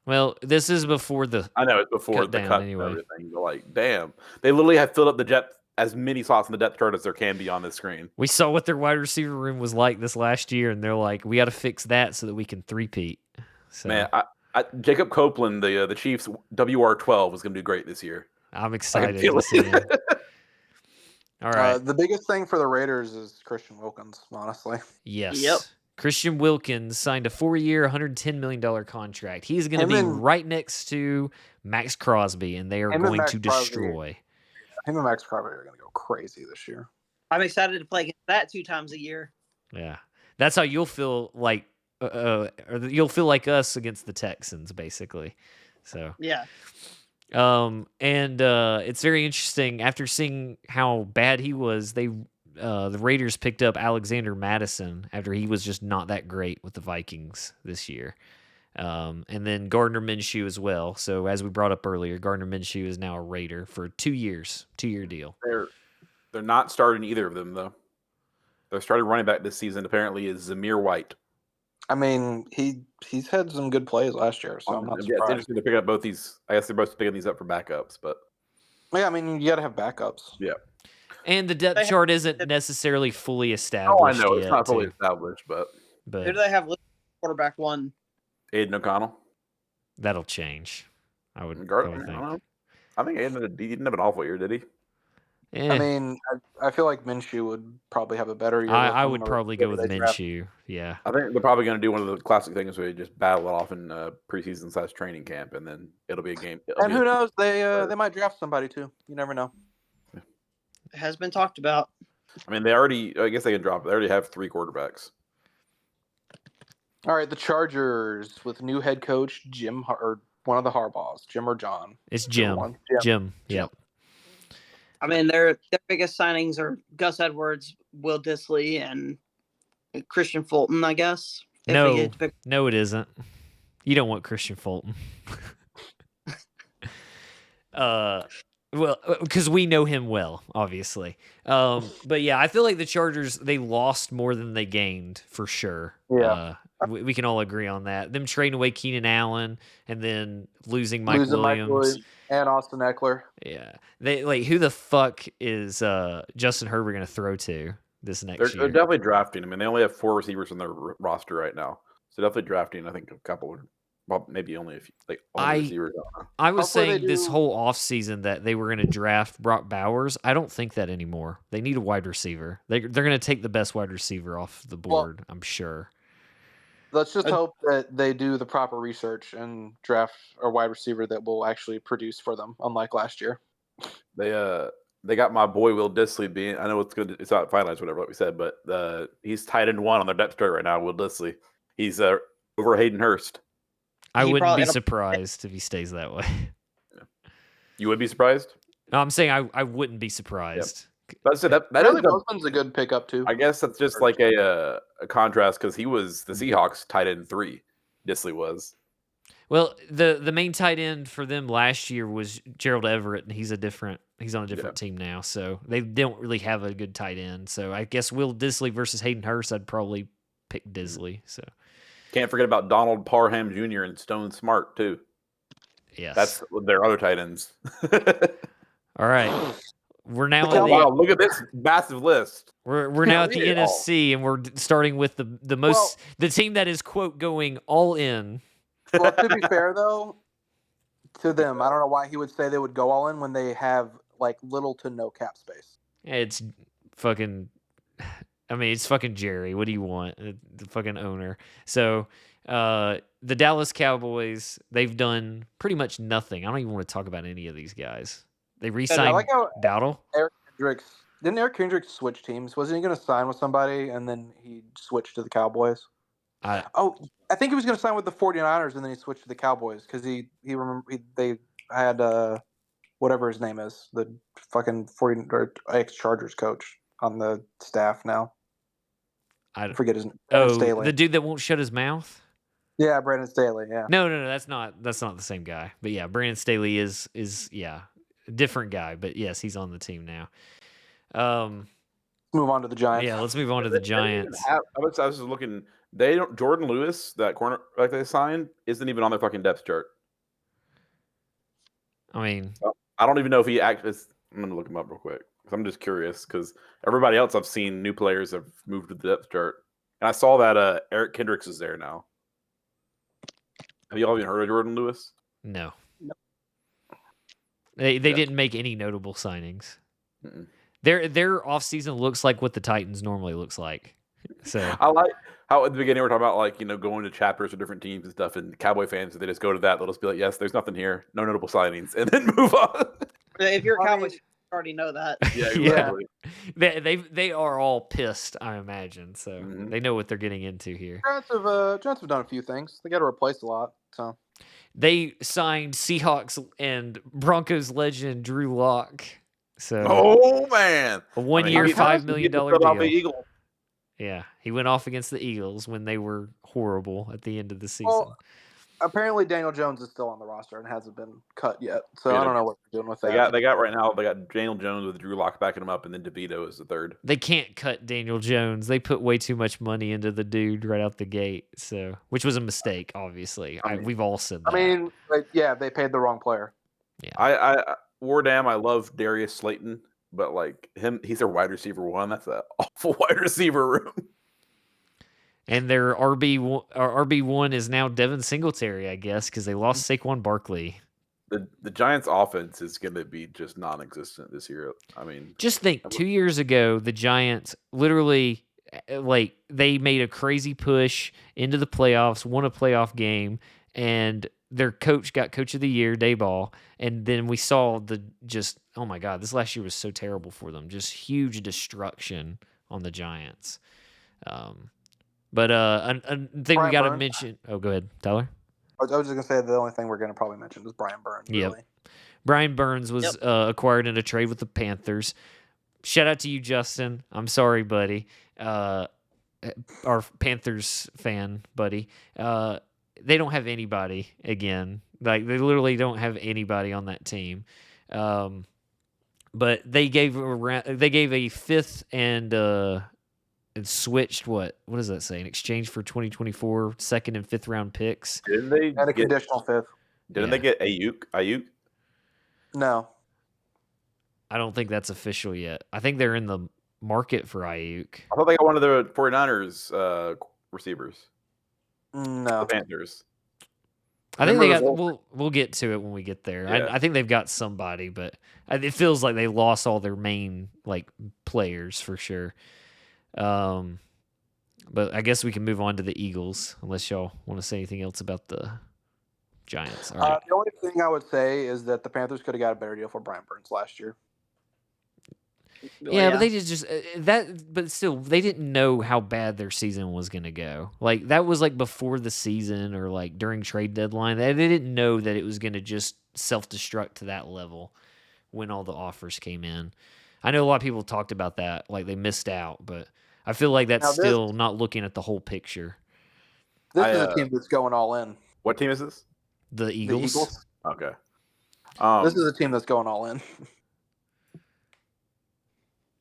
well, this is before the. I know it's before Cut the down cut anyway. and everything. But like, damn, they literally have filled up the depth as many slots in the depth chart as there can be on this screen. We saw what their wide receiver room was like this last year, and they're like, we got to fix that so that we can three-peat. So Man, Jacob Copeland, the Chiefs WR12 is going to do great this year. I'm I excited can feel to see him. it. All right. The biggest thing for the Raiders is Christian Wilkins, honestly. Yes. Yep. Christian Wilkins signed a 4-year, $110 million contract. He's going to be right next to Max Crosby, and they are going to destroy. Him and Max Crosby are going to go crazy this year. I'm excited to play against that 2 times a year. Yeah. That's how you'll feel like or you'll feel like us against the Texans, basically. So Yeah. It's very interesting. After seeing how bad he was, the Raiders picked up Alexander Mattison after he was just not that great with the Vikings this year. And then Gardner Minshew as well. So as we brought up earlier, Gardner Minshew is now a Raider for 2 years, 2-year deal. They're not starting either of them though. Their starting running back this season apparently is Zamir White. I mean, he's had some good plays last year, so I'm not It's surprised. interesting to pick up both these. I guess they're both picking these up for backups, but Yeah, I mean, you got to have backups. yeah. And the depth chart isn't necessarily fully Oh, I established know yet, it's not fully too. established, but Who do But they have listed quarterback 1? Aiden O'Connell, that'll change. I would Gardner. I think. don't know. I think Aiden didn't have an awful year, did he? Eh, I mean, I feel like Minshew would probably have a better year. I with would him, probably or go with they draft- Minshew. Yeah. I think they're probably going to do one of the classic things where they just battle it off in preseason / training camp, and then it'll be a game. And who knows? They might draft somebody too. You never know. It has been talked about. I mean, I guess they can drop it. They already have 3 quarterbacks. All right, the Chargers with new head coach or one of the Harbaughs, Jim or John. It's Whichever Jim. one. Jim. Yep. I mean, their biggest signings are Gus Edwards, Will Dissly, and Christian Fulton, I guess. if No. we get to pick- No, it isn't. You don't want Christian Fulton. Well, because we know him well, obviously. But yeah, I feel like the Chargers, they lost more than they gained for sure. Yeah. We can all agree on that. Them trading away Keenan Allen and then losing Mike Williams. And Austin Eckler. Yeah. Who the fuck is Justin Herbert going to throw to this next They're year? definitely drafting. I mean, they only have 4 receivers on their roster right now, so definitely drafting. I think a couple, well, maybe only a few, like all the receivers. I was Hopefully saying they this do- whole offseason that they were going to draft Brock Bowers. I don't think that anymore. They need a wide receiver. They're going to take the best wide receiver off the board, I'm sure. Let's just hope that they do the proper research and draft a wide receiver that will actually produce for them, unlike last year. They got my boy Will Dissly being. I know it's good. It's not finalized, whatever like we said, but he's tied in 1 on their depth chart right now. Will Dissly, he's over Hayden Hurst. I He wouldn't probably- be surprised if he stays that way. You would be surprised. No, I'm saying I wouldn't be surprised. That's it. That Charlie is Boseman's a good pickup too. I guess that's just like a contrast because he was the Seahawks tight end 3. Dissly was. Well, the main tight end for them last year was Gerald Everett, and he's on a different team now. So they don't really have a good tight end. So I guess Will Disley versus Hayden Hurst, I'd probably pick Disley. So Can't forget about Donald Parham Jr. and Stone Smart too. yes, That's their other tight ends. All right. We're now wow, look at this massive list. We're now at the NFC, and we're starting with the team that is quote going all in. Well, to be fair though, to them, I don't know why he would say they would go all in when they have like little to no cap space. It's fucking. I mean, it's fucking Jerry. What do you want? The fucking owner. So, the Dallas Cowboys, they've done pretty much nothing. I don't even want to talk about any of these guys. They re-signed Dowdle. Didn't Eric Kendricks switch teams? Wasn't he going to sign with somebody and then he switched to the Cowboys? I think he was going to sign with the 49ers and then he switched to the Cowboys because they had whatever his name is, the fucking ex-Chargers coach on the staff now. I forget his name. Staley. The dude that won't shut his mouth? Yeah, Brandon Staley, yeah. No, that's not the same guy. But yeah, Brandon Staley is a different guy, but yes, he's on the team now. Move on to the Giants. Yeah, let's move on to the Giants. I was looking. Jordan Lewis, that corner like they signed, isn't even on their fucking depth chart. I mean, I don't even know if he actually. I'm gonna look him up real quick because I'm just curious because everybody else I've seen new players have moved to the depth chart, and I saw that Eric Kendricks is there now. Have you all even heard of Jordan Lewis? No. They didn't make any notable signings. Mm-mm. Their offseason looks like what the Titans normally looks like. So I like how at the beginning we're talking about going to chapters of different teams and stuff, and Cowboy fans, they just go to that. They'll just be like, yes, there's nothing here, no notable signings, and then move on. If you're Cowboys, you already know that. Yeah, exactly. Yeah. They are all pissed, I imagine. So they know what they're getting into here. Giants have done a few things. They got to replace a lot. So they signed Seahawks and Broncos legend Drew Lock. So oh man, a 1 year, $5 million deal. Yeah, he went off against the Eagles when they were horrible at the end of the season. Well, apparently Daniel Jones is still on the roster and hasn't been cut yet. So I don't know what they're doing with that. They got Daniel Jones with Drew Lock backing him up, and then DeVito is the third. They can't cut Daniel Jones. They put way too much money into the dude right out the gate. So, which was a mistake, obviously. We've all said that. I mean, they paid the wrong player. Yeah. I love Darius Slayton, but he's their wide receiver one. That's an awful wide receiver room. And their RB1 is now Devin Singletary, I guess, because they lost Saquon Barkley. The Giants' offense is going to be just non-existent this year. I mean, just think 2 years ago, the Giants literally they made a crazy push into the playoffs, won a playoff game, and their coach got Coach of the Year, Dayball. And then we saw oh my God, this last year was so terrible for them. Just huge destruction on the Giants. But a thing we got to mention. Oh, go ahead, Tyler. I was just going to say the only thing we're going to probably mention is Brian Burns. Yeah. Really. Brian Burns was acquired in a trade with the Panthers. Shout out to you, Justin. I'm sorry, buddy. Our Panthers fan, buddy. They don't have anybody again. They literally don't have anybody on that team. But they gave a fifth and switched what does that say? In exchange for 2024 second and fifth round picks. Didn't they and a conditional fifth? Didn't they get Ayuk? No. I don't think that's official yet. I think they're in the market for Ayuk. I thought they got one of the 49ers receivers. No. The Panthers. I think they got. We'll get to it when we get there. Yeah. I think they've got somebody, but it feels like they lost all their main players for sure. But I guess we can move on to the Eagles, unless y'all want to say anything else about the Giants. All right. The only thing I would say is that the Panthers could have got a better deal for Brian Burns last year. Yeah, but they just that. But still, they didn't know how bad their season was going to go. That was before the season or during trade deadline. They didn't know that it was going to just self-destruct to that level when all the offers came in. I know a lot of people talked about that, they missed out, but I feel like that's still not looking at the whole picture. This is a team that's going all in. What team is this? The Eagles. Okay. This is a team that's going all in.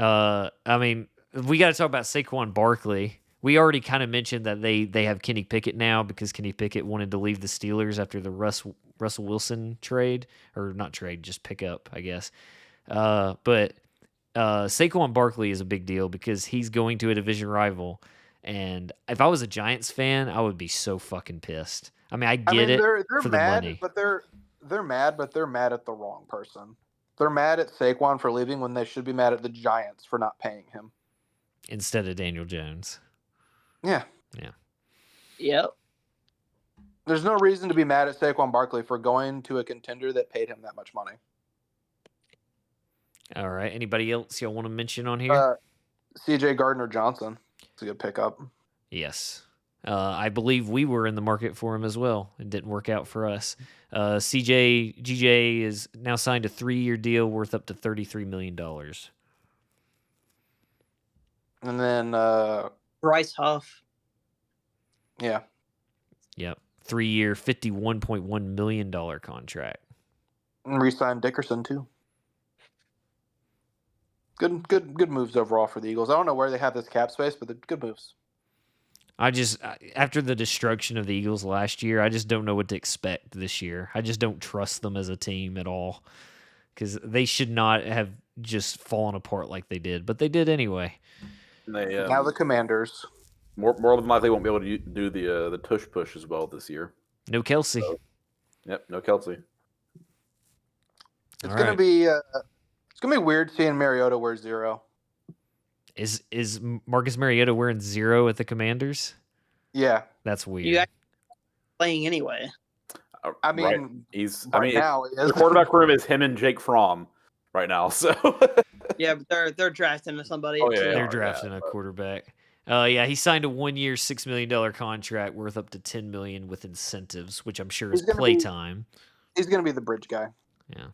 I mean, we got to talk about Saquon Barkley. We already kind of mentioned that they have Kenny Pickett now because Kenny Pickett wanted to leave the Steelers after the Russell Wilson trade, or not trade, just pick up, I guess. But Saquon Barkley is a big deal because he's going to a division rival, and if I was a Giants fan, I would be so fucking pissed. I mean, I get it they're for mad, the money, but they're mad at the wrong person. They're mad at Saquon for leaving when they should be mad at the Giants for not paying him instead of Daniel Jones. Yeah. Yep. There's no reason to be mad at Saquon Barkley for going to a contender that paid him that much money. All right. Anybody else y'all want to mention on here? C.J. Gardner-Johnson. It's a good pickup. Yes. I believe we were in the market for him as well. It didn't work out for us. GJ is now signed a 3-year deal worth up to $33 million. And then Bryce Huff. Yeah. Yep. 3-year, $51.1 million contract. And re-signed Dickerson too. Good moves overall for the Eagles. I don't know where they have this cap space, but they're good moves. After the destruction of the Eagles last year, I just don't know what to expect this year. I just don't trust them as a team at all because they should not have just fallen apart like they did, but they did anyway. Now the Commanders. More than likely won't be able to do the tush push as well this year. No Kelsey. So, yep, no Kelsey. It's gonna be weird seeing Mariota wear 0. Is Marcus Mariota wearing 0 at the Commanders? Yeah, that's weird. You guys playing anyway. I mean, now the quarterback room is him and Jake Fromm right now. So yeah, but they're drafting somebody. Oh, yeah, they're drafting a quarterback. He signed a 1-year, $6 million contract worth up to $10 million with incentives, which I'm sure is playtime. He's going to be the bridge guy. Yeah,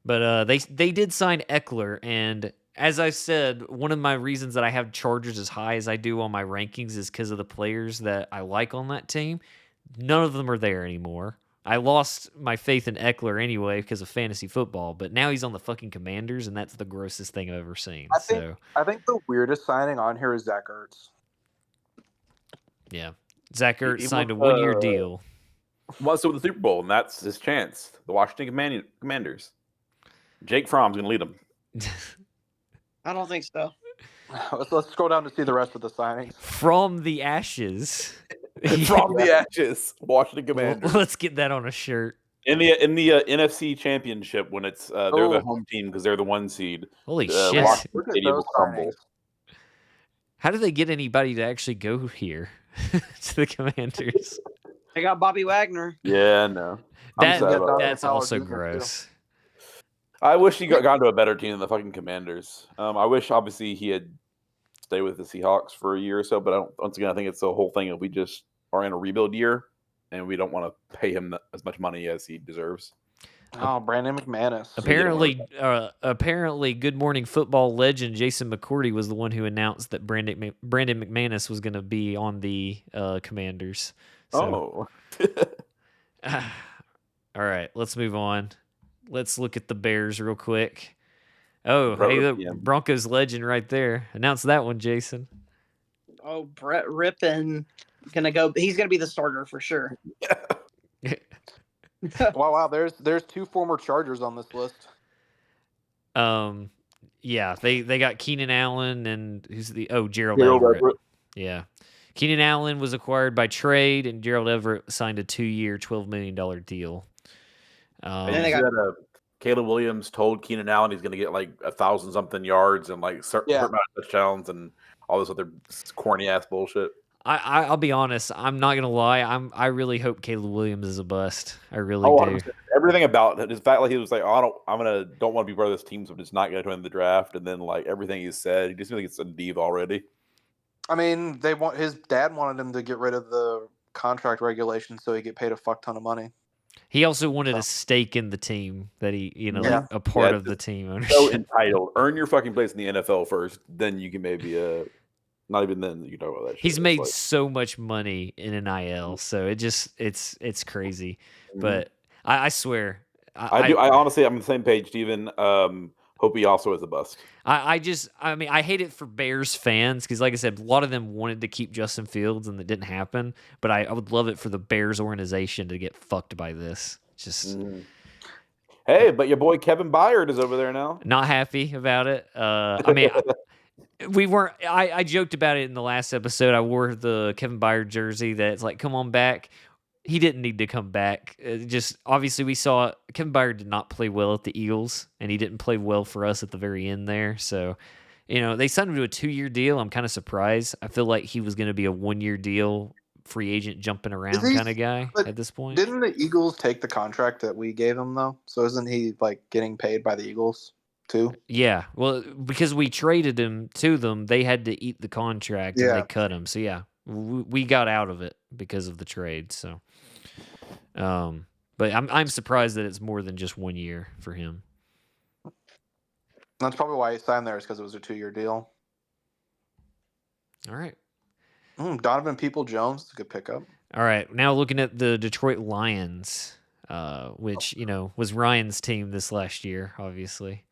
but they did sign Eckler, and as I said, one of my reasons that I have Chargers as high as I do on my rankings is because of the players that I like on that team. None of them are there anymore. I lost my faith in Eckler anyway because of fantasy football, but now he's on the fucking Commanders, and that's the grossest thing I've ever seen. I think the weirdest signing on here is Zach Ertz. Yeah. Zach Ertz signed a 1-year deal. Wants to win the Super Bowl, and that's his chance. The Washington Commanders. Jake Fromm's going to lead them. I don't think so. Let's scroll down to see the rest of the signings. From the ashes. From the ashes, Washington Commanders. Let's get that on a shirt. In the NFC Championship, when it's they're the home team because they're the 1 seed. Holy shit! Stadium will crumble. How do they get anybody to actually go here to the Commanders? They got Bobby Wagner. Yeah, no. That's also gross. I wish he got to a better team than the fucking Commanders. I wish, obviously, he had stayed with the Seahawks for a year or so, but once again, I think it's the whole thing of we just are in a rebuild year, and we don't want to pay him as much money as he deserves. Oh, Brandon McManus. Apparently, Good Morning Football legend Jason McCourty was the one who announced that Brandon McManus was going to be on the Commanders. So. All right, let's move on. Let's look at the Bears real quick. Oh, hey, look, Broncos legend right there. Announce that one, Jason. Oh, Brett Rippon gonna go. He's gonna be the starter for sure. wow. There's 2 former Chargers on this list. Yeah, they got Keenan Allen and Gerald Everett. Yeah, Keenan Allen was acquired by trade, and Gerald Everett signed a 2-year, $12 million deal. And they got Caleb Williams told Keenan Allen he's going to get like 1,000-something yards and like certain amount of touchdowns and all this other corny ass bullshit. I'll be honest. I'm not gonna lie. I really hope Caleb Williams is a bust. I really do. Everything about it, the fact like he was like, don't want to be part of this team, so I'm just not going to join the draft. And then like everything he said, he just feels like it's a diva already. I mean, his dad wanted him to get rid of the contract regulations so he get paid a fuck ton of money. He also wanted a stake in the team that he, like a part of the team ownership. So entitled. Earn your fucking place in the NFL first, then you can maybe Not even then you talk about that shit. He's It's made like, so much money in NIL, so it's crazy. mhm. But I swear, I honestly, I'm on the same page, Steven. Hope he also is a bust. I hate it for Bears fans because, like I said, a lot of them wanted to keep Justin Fields and that didn't happen. But I would love it for the Bears organization to get fucked by this. Just Hey, but your boy Kevin Byard is over there now. not happy about it. We weren't. I joked about it in the last episode. I wore the Kevin Byard jersey. That's like, come on back. He didn't need to come back. Just obviously, we saw Kevin Byard did not play well at the Eagles, and he didn't play well for us at the very end there. So, they signed him to a 2-year deal. I'm kind of surprised. I feel like he was going to be a 1-year deal, free agent, jumping around kind of guy at this point. Didn't the Eagles take the contract that we gave him though? So isn't he like getting paid by the Eagles too? Yeah, well, because we traded him to them, they had to eat the contract and they cut him. So yeah, we got out of it because of the trade. So, but I'm surprised that it's more than just 1 year for him. That's probably why he signed there, is because it was a 2-year deal. All right. Donovan People-Jones is a good pickup. All right, now looking at the Detroit Lions, which was Ryan's team this last year, obviously.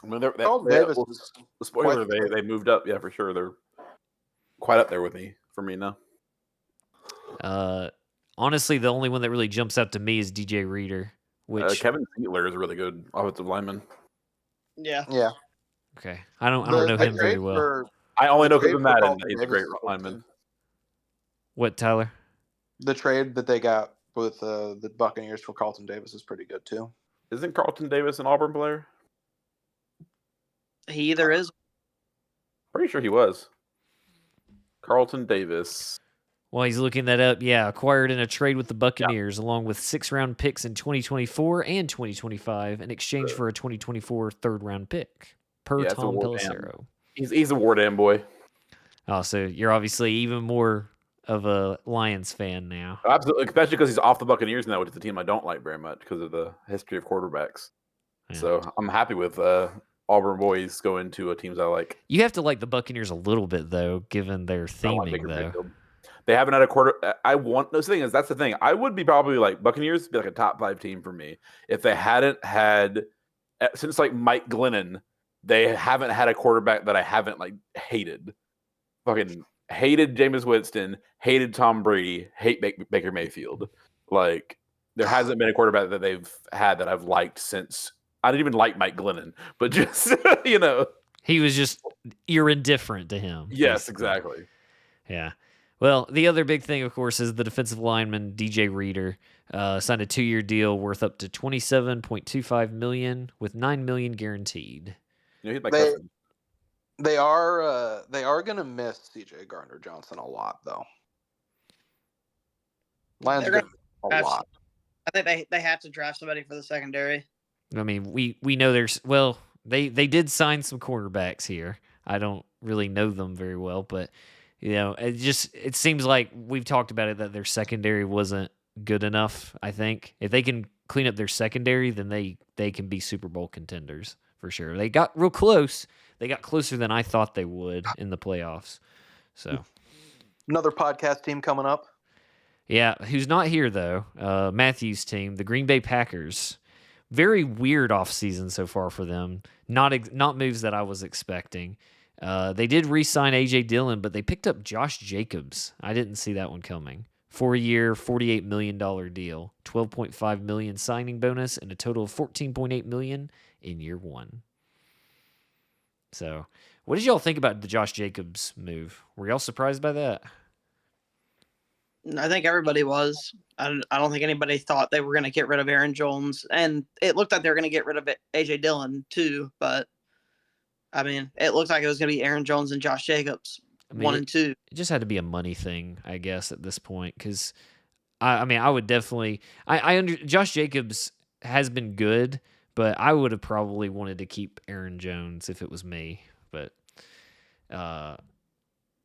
I mean, the spoiler, they moved up. Yeah, for sure. They're quite up there with me for me now. Honestly, the only one that really jumps out to me is DJ Reader, which Kevin Fiedler is a really good offensive lineman. Yeah. Okay, I don't know him very well. I only know because of Madden. He's a great lineman. What, Tyler? The trade that they got with the Buccaneers for Carlton Davis is pretty good too. Isn't Carlton Davis an Auburn player? He either is. Pretty sure he was. Carlton Davis. Well, he's looking that up. Yeah, acquired in a trade with the Buccaneers, along with 6-round picks in 2024 and 2025 in exchange for a 2024 third-round pick, per Tom Pelissero. He's a War Dam boy. Oh, so you're obviously even more of a Lions fan now. Absolutely, especially because he's off the Buccaneers now, which is a team I don't like very much because of the history of quarterbacks. Yeah. So I'm happy with Auburn boys going to teams I like. You have to like the Buccaneers a little bit, though, given their theming, though. They haven't had a quarter. The thing is, that's the thing. I would be probably like Buccaneers would be like a top 5 team for me if they hadn't had, since like Mike Glennon, they haven't had a quarterback that I haven't like hated. Fucking hated Jameis Winston, hated Tom Brady, hate Baker Mayfield. Like there hasn't been a quarterback that they've had that I've liked since. I didn't even like Mike Glennon, but just he was just you're indifferent to him. Yes, basically. Exactly. Yeah. Well, the other big thing, of course, is the defensive lineman DJ Reader signed a 2-year deal worth up to $27.25 million with $9 million guaranteed. He's my cousin. They are going to miss CJ Gardner-Johnson a lot, though. Lions are going to miss a lot. I think they have to draft somebody for the secondary. I mean, we know they did sign some quarterbacks here. I don't really know them very well, but it seems like we've talked about it that their secondary wasn't good enough. I think if they can clean up their secondary, then they can be Super Bowl contenders for sure. They got real close. They got closer than I thought they would in the playoffs. So another podcast team coming up. Yeah, who's not here though? Matthew's team, the Green Bay Packers. Very weird offseason so far for them. Not moves that I was expecting. They did re-sign A.J. Dillon, but they picked up Josh Jacobs. I didn't see that one coming. 4-year, $48 million deal, $12.5 million signing bonus, and a total of $14.8 million in year 1. So, what did y'all think about the Josh Jacobs move? Were y'all surprised by that? I think everybody was. I don't think anybody thought they were going to get rid of Aaron Jones, and it looked like they were going to get rid of A.J. Dillon too, but I mean, it looked like it was going to be Aaron Jones and Josh Jacobs, 1 and 2. It just had to be a money thing, I guess, at this point, because I would definitely. Josh Jacobs has been good, but I would have probably wanted to keep Aaron Jones if it was me. But y'all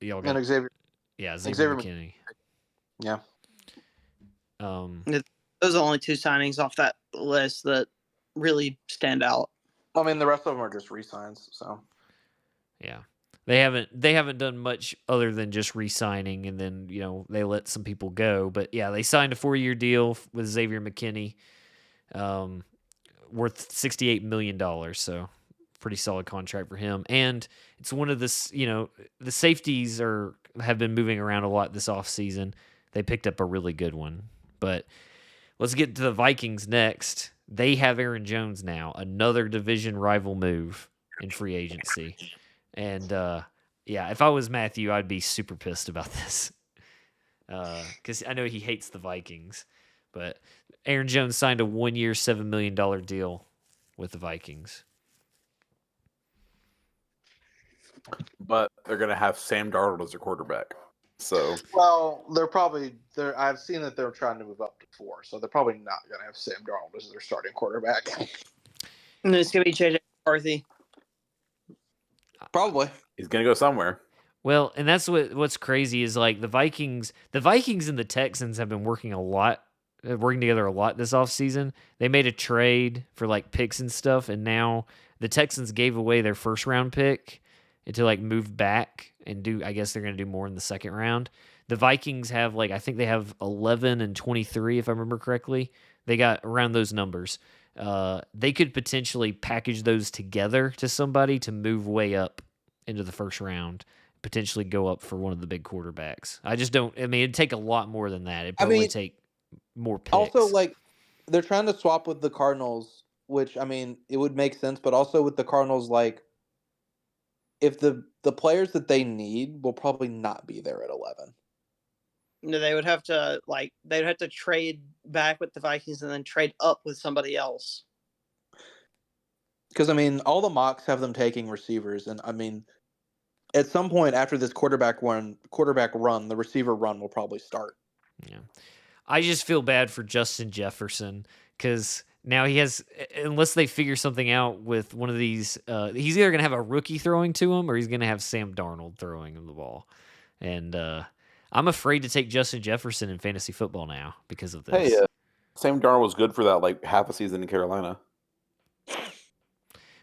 got and Xavier. Yeah, Xavier McKinney. Yeah. Those are the only 2 signings off that list that really stand out. I mean, the rest of them are just re-signs. So. Yeah. They haven't done much other than just re-signing, and then they let some people go. But yeah, they signed a 4-year deal with Xavier McKinney, worth $68 million. So pretty solid contract for him. And it's one of the safeties have been moving around a lot this offseason. They picked up a really good one. But let's get to the Vikings next. They have Aaron Jones now, another division rival move in free agency. And if I was Matthew, I'd be super pissed about this because I know he hates the Vikings. But Aaron Jones signed a 1-year, $7 million deal with the Vikings. But they're going to have Sam Darnold as their quarterback. So, well, I've seen that they're trying to move up to 4, so they're probably not going to have Sam Darnold as their starting quarterback. And it's going to be JJ McCarthy. Probably. He's going to go somewhere. Well, and that's what's crazy is like the Vikings and the Texans have been working together a lot this offseason. They made a trade for like picks and stuff, and now the Texans gave away their first round pick to like move back and I guess they're going to do more in the second round. The Vikings have I think they have 11 and 23 if I remember correctly. They got around those numbers. They could potentially package those together to somebody to move way up into the first round, potentially go up for one of the big quarterbacks. It'd take a lot more than that. It'd probably take more picks. Also, they're trying to swap with the Cardinals, which, it would make sense, but also with the Cardinals, if the players that they need will probably not be there at 11. No, they would have to trade back with the Vikings and then trade up with somebody else. Because, all the mocks have them taking receivers, and, at some point after this quarterback run, the receiver run will probably start. Yeah. I just feel bad for Justin Jefferson because now he has, unless they figure something out with one of these, he's either going to have a rookie throwing to him or he's going to have Sam Darnold throwing him the ball. And I'm afraid to take Justin Jefferson in fantasy football now because of this. Hey, Sam Darnold was good for that half a season in Carolina.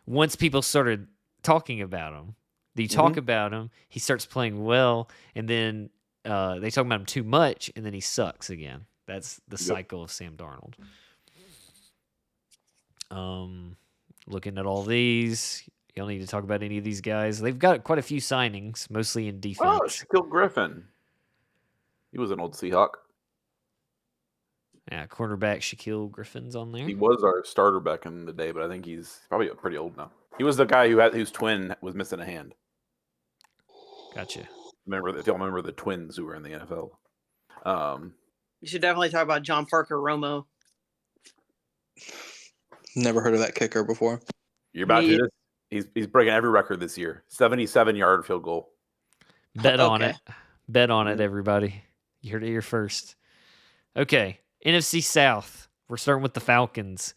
Once people started talking about him, they talk about him, he starts playing well, and then they talk about him too much, and then he sucks again. That's the cycle of Sam Darnold. Looking at all these, you don't need to talk about any of these guys. They've got quite a few signings, mostly in defense. Oh, Shaquille Griffin. He was an old Seahawk. Yeah, cornerback Shaquille Griffin's on there. He was our starter back in the day, but I think he's probably pretty old now. He was the guy whose twin was missing a hand. Gotcha. If y'all remember the twins who were in the NFL. You should definitely talk about John Parker Romo. Never heard of that kicker before. You're about to. He's breaking every record this year. 77-yard field goal. Bet on it. Bet on it, everybody. You heard it here first. Okay, NFC South. We're starting with the Falcons.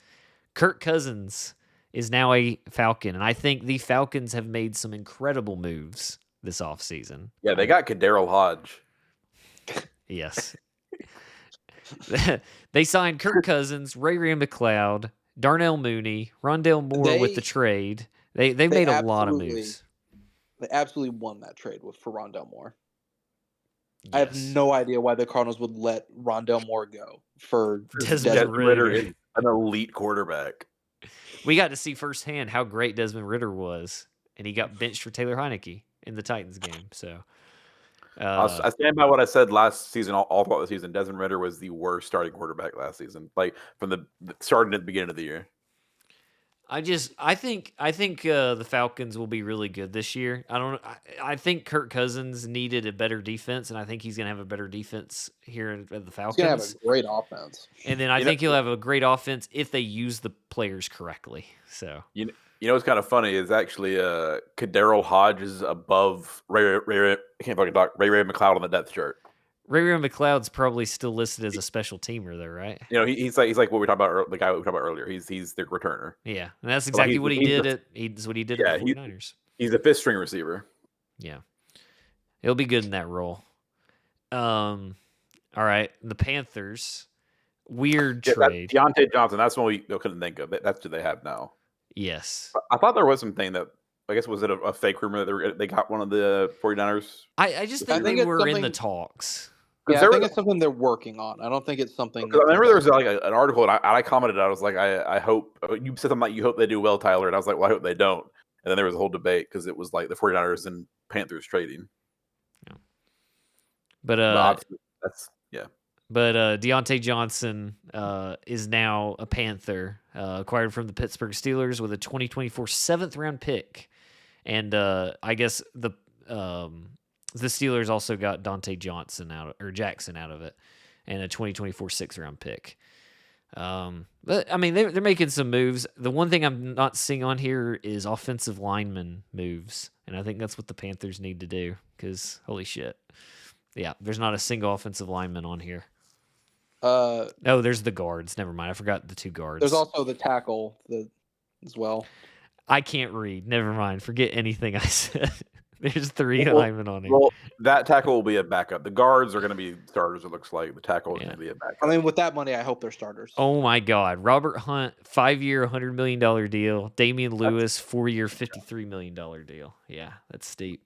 Kirk Cousins is now a Falcon, and I think the Falcons have made some incredible moves this offseason. Yeah, they got Kadarius Hodge. Yes. They signed Kirk Cousins, Ray McLeod, Darnell Mooney, Rondale Moore with the trade. They made a lot of moves. They absolutely won that trade for Rondale Moore. Yes. I have no idea why the Cardinals would let Rondale Moore go for Desmond Ritter. Is an elite quarterback. We got to see firsthand how great Desmond Ritter was, and he got benched for Taylor Heineke in the Titans game. So I stand by what I said last season, all throughout the season. Desmond Ritter was the worst starting quarterback last season, from the starting at the beginning of the year. I think the Falcons will be really good this year. I think Kirk Cousins needed a better defense, and I think he's going to have a better defense here at the Falcons. He's going to have a great offense. And then I think he'll have a great offense if they use the players correctly. So you know what's kind of funny is actually Kadarius Hodge is above Ray McLeod on the depth chart. Ray McLeod's probably still listed as a special teamer, though, right? He's like what we talked about, the guy we talked about earlier. He's the returner. Yeah, and that's exactly what he did at the 49ers. He's a fifth string receiver. Yeah, he'll be good in that role. All right, the Panthers, weird trade. Deontay Johnson. That's one we couldn't think of. That's who they have now. Yes, I thought there was something that I guess was it a fake rumor that they got one of the 49ers? I just I think think they it's were in the something- talks. Yeah, I there think was- it's something they're working on. I don't think it's something. Because I remember there was like an article, and I commented. I was like, I hope you said something like, you hope they do well, Tyler, and I was like, well, I hope they don't. And then there was a whole debate because it was like the 49ers and Panthers trading. But obviously, that's But Deontay Johnson is now a Panther, acquired from the Pittsburgh Steelers with a 2024 7th-round pick. And I guess the Steelers also got Dante Jackson out of it, and a 2024 6th-round pick. But I mean, they're making some moves. The one thing I'm not seeing on here is offensive lineman moves, and I think that's what the Panthers need to do. Because holy shit, yeah, there's not a single offensive lineman on here. Oh, there's the guards. Never mind, I forgot the 2 guards. There's also the tackle as well. I can't read. Never mind. Forget anything I said. There's 3 Well, linemen on here. well, that tackle will be a backup. The guards are going to be starters. It looks like the tackle is going to be a backup. I mean, with that money, I hope they're starters. Oh my God. Robert Hunt, 5-year, $100 million deal. Damian Lewis, 4-year, $53 million deal. Yeah, that's steep.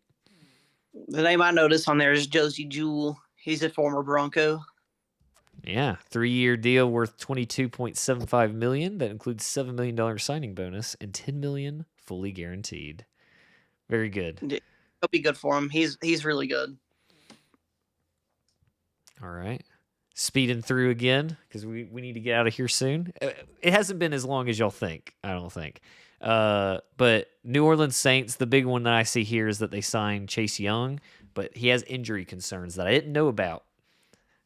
The name I noticed on there is Josie Jewell. He's a former Bronco. Yeah, 3-year deal worth $22.75 million. That includes $7 million signing bonus and $10 million fully guaranteed. Very good. He'll be good for him. He's really good. All right. Speeding through again because we need to get out of here soon. It hasn't been as long as y'all think, I don't think. But New Orleans Saints, the big one that I see here is that they signed Chase Young, but he has injury concerns that I didn't know about.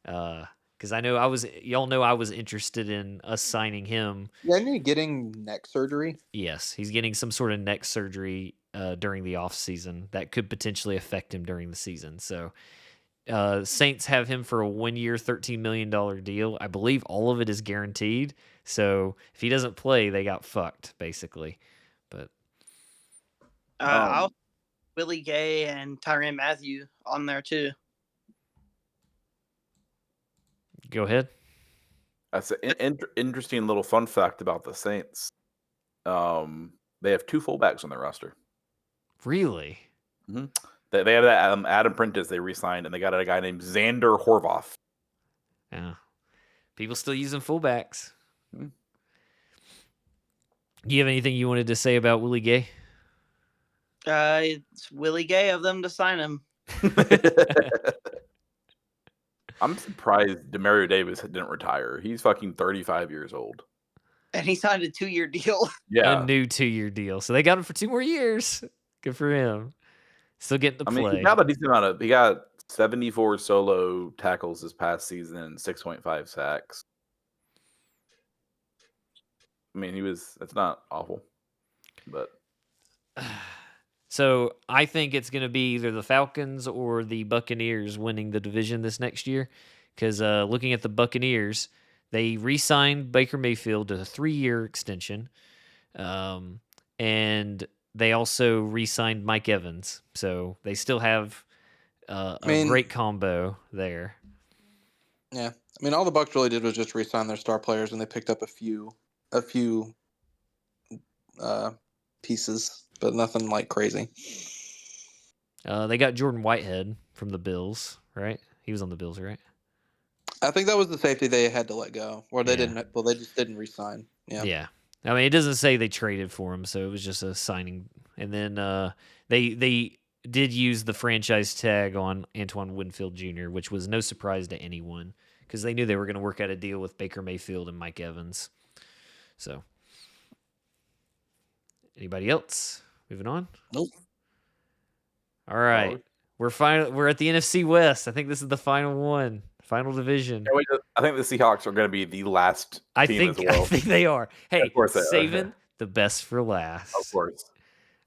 Because y'all know I was interested in us signing him. Yeah, isn't he getting neck surgery? Yes, he's getting some sort of neck surgery during the off season that could potentially affect him during the season. So Saints have him for a 1-year, $13 million deal. I believe all of it is guaranteed. So if he doesn't play, they got fucked, basically. But I'll Willie Gay and Tyrann Mathieu on there too. go ahead. That's an interesting little fun fact about the Saints. They have 2 fullbacks on their roster. Really? Mm-hmm. They have that Adam Prentice they re-signed, and they got a guy named Xander Horvath. Yeah. People still using fullbacks. Hmm. Do you have anything you wanted to say about Willie Gay? It's Willie Gay of them to sign him. I'm surprised Demario Davis didn't retire. He's fucking 35 years old. And he signed a 2-year deal. Yeah. A new 2-year deal. So they got him for 2 more years. Good for him. Still getting to play. He got a decent amount he got 74 solo tackles this past season and 6.5 sacks. I mean, it's not awful. But so I think it's going to be either the Falcons or the Buccaneers winning the division this next year. Because looking at the Buccaneers, they re-signed Baker Mayfield to a 3-year extension. And they also re-signed Mike Evans. So they still have a great combo there. Yeah. I mean, all the Bucs really did was just re-sign their star players, and they picked up a few pieces, but nothing like crazy. They got Jordan Whitehead from the Bills, right? He was on the Bills, right? I think that was the safety they had to let go, or they didn't. Well, they just didn't re-sign. Yeah. Yeah. I mean, it doesn't say they traded for him, so it was just a signing. And then they did use the franchise tag on Antoine Winfield Jr., which was no surprise to anyone because they knew they were going to work out a deal with Baker Mayfield and Mike Evans. So, anybody else? Moving on? Nope. All right. We're at the NFC West. I think this is the final one. Final division. I think the Seahawks are going to be the last team as well. I think they are. Hey, of course saving the best for last. Of course.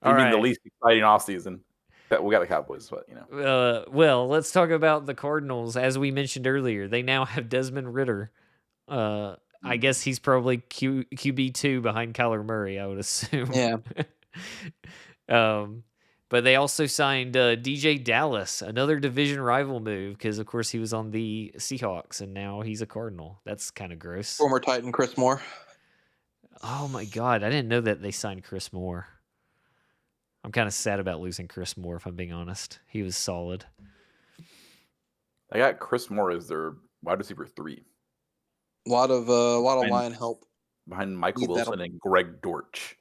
All you mean right. the least exciting offseason? We got the Cowboys, but well, let's talk about the Cardinals. As we mentioned earlier, they now have Desmond Ridder. I guess he's probably QB2 behind Kyler Murray, I would assume. Yeah. But they also signed DJ Dallas, another division rival move, because, of course, he was on the Seahawks, and now he's a Cardinal. That's kind of gross. Former Titan Chris Moore. Oh, my God. I didn't know that they signed Chris Moore. I'm kind of sad about losing Chris Moore, if I'm being honest. He was solid. I got Chris Moore as their wide receiver 3. A lot of And- line help. Behind Michael Need that Wilson and Greg Dortch.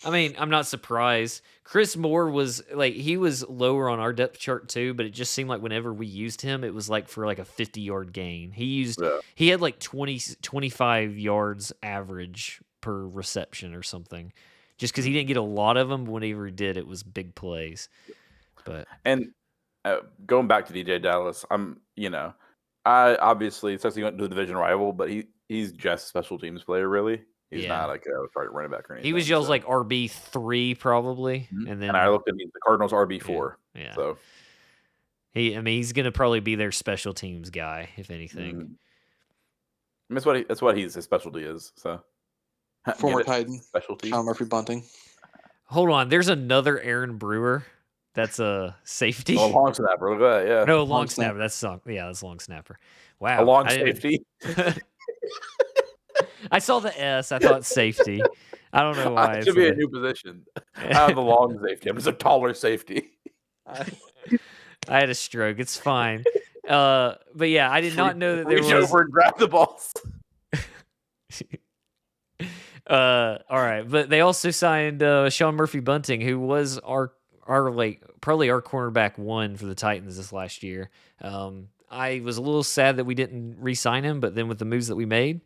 I mean, I'm not surprised. Chris Moore was he was lower on our depth chart too, but it just seemed like whenever we used him, it was like for like a 50-yard gain. He had like 25 yards average per reception or something, just because he didn't get a lot of them. But whenever he did, it was big plays. But going back to DJ Dallas, I obviously especially went to the division rival, but he's just a special teams player really. He's not like a starting running back or anything. He was y'all's like RB3 probably, and then I looked at the Cardinals RB4. Yeah. So he's gonna probably be their special teams guy if anything. That's what his specialty is. So Former Titan specialty. Sean Murphy Bunting. Hold on, there's another Aaron Brewer. That's a safety. Oh, long snapper. Look at that. Yeah. No, long snapper. That's long snapper. Wow. A long safety. I saw the S. I thought safety. I don't know why. It should be a new position. I have the long safety. I'm just a taller safety. I had a stroke. It's fine. But yeah, I did not know that there Reach was. over and grab the balls. All right, but they also signed Sean Murphy Bunting, who was our probably our cornerback 1 for the Titans this last year. I was a little sad that we didn't re-sign him, but then with the moves that we made,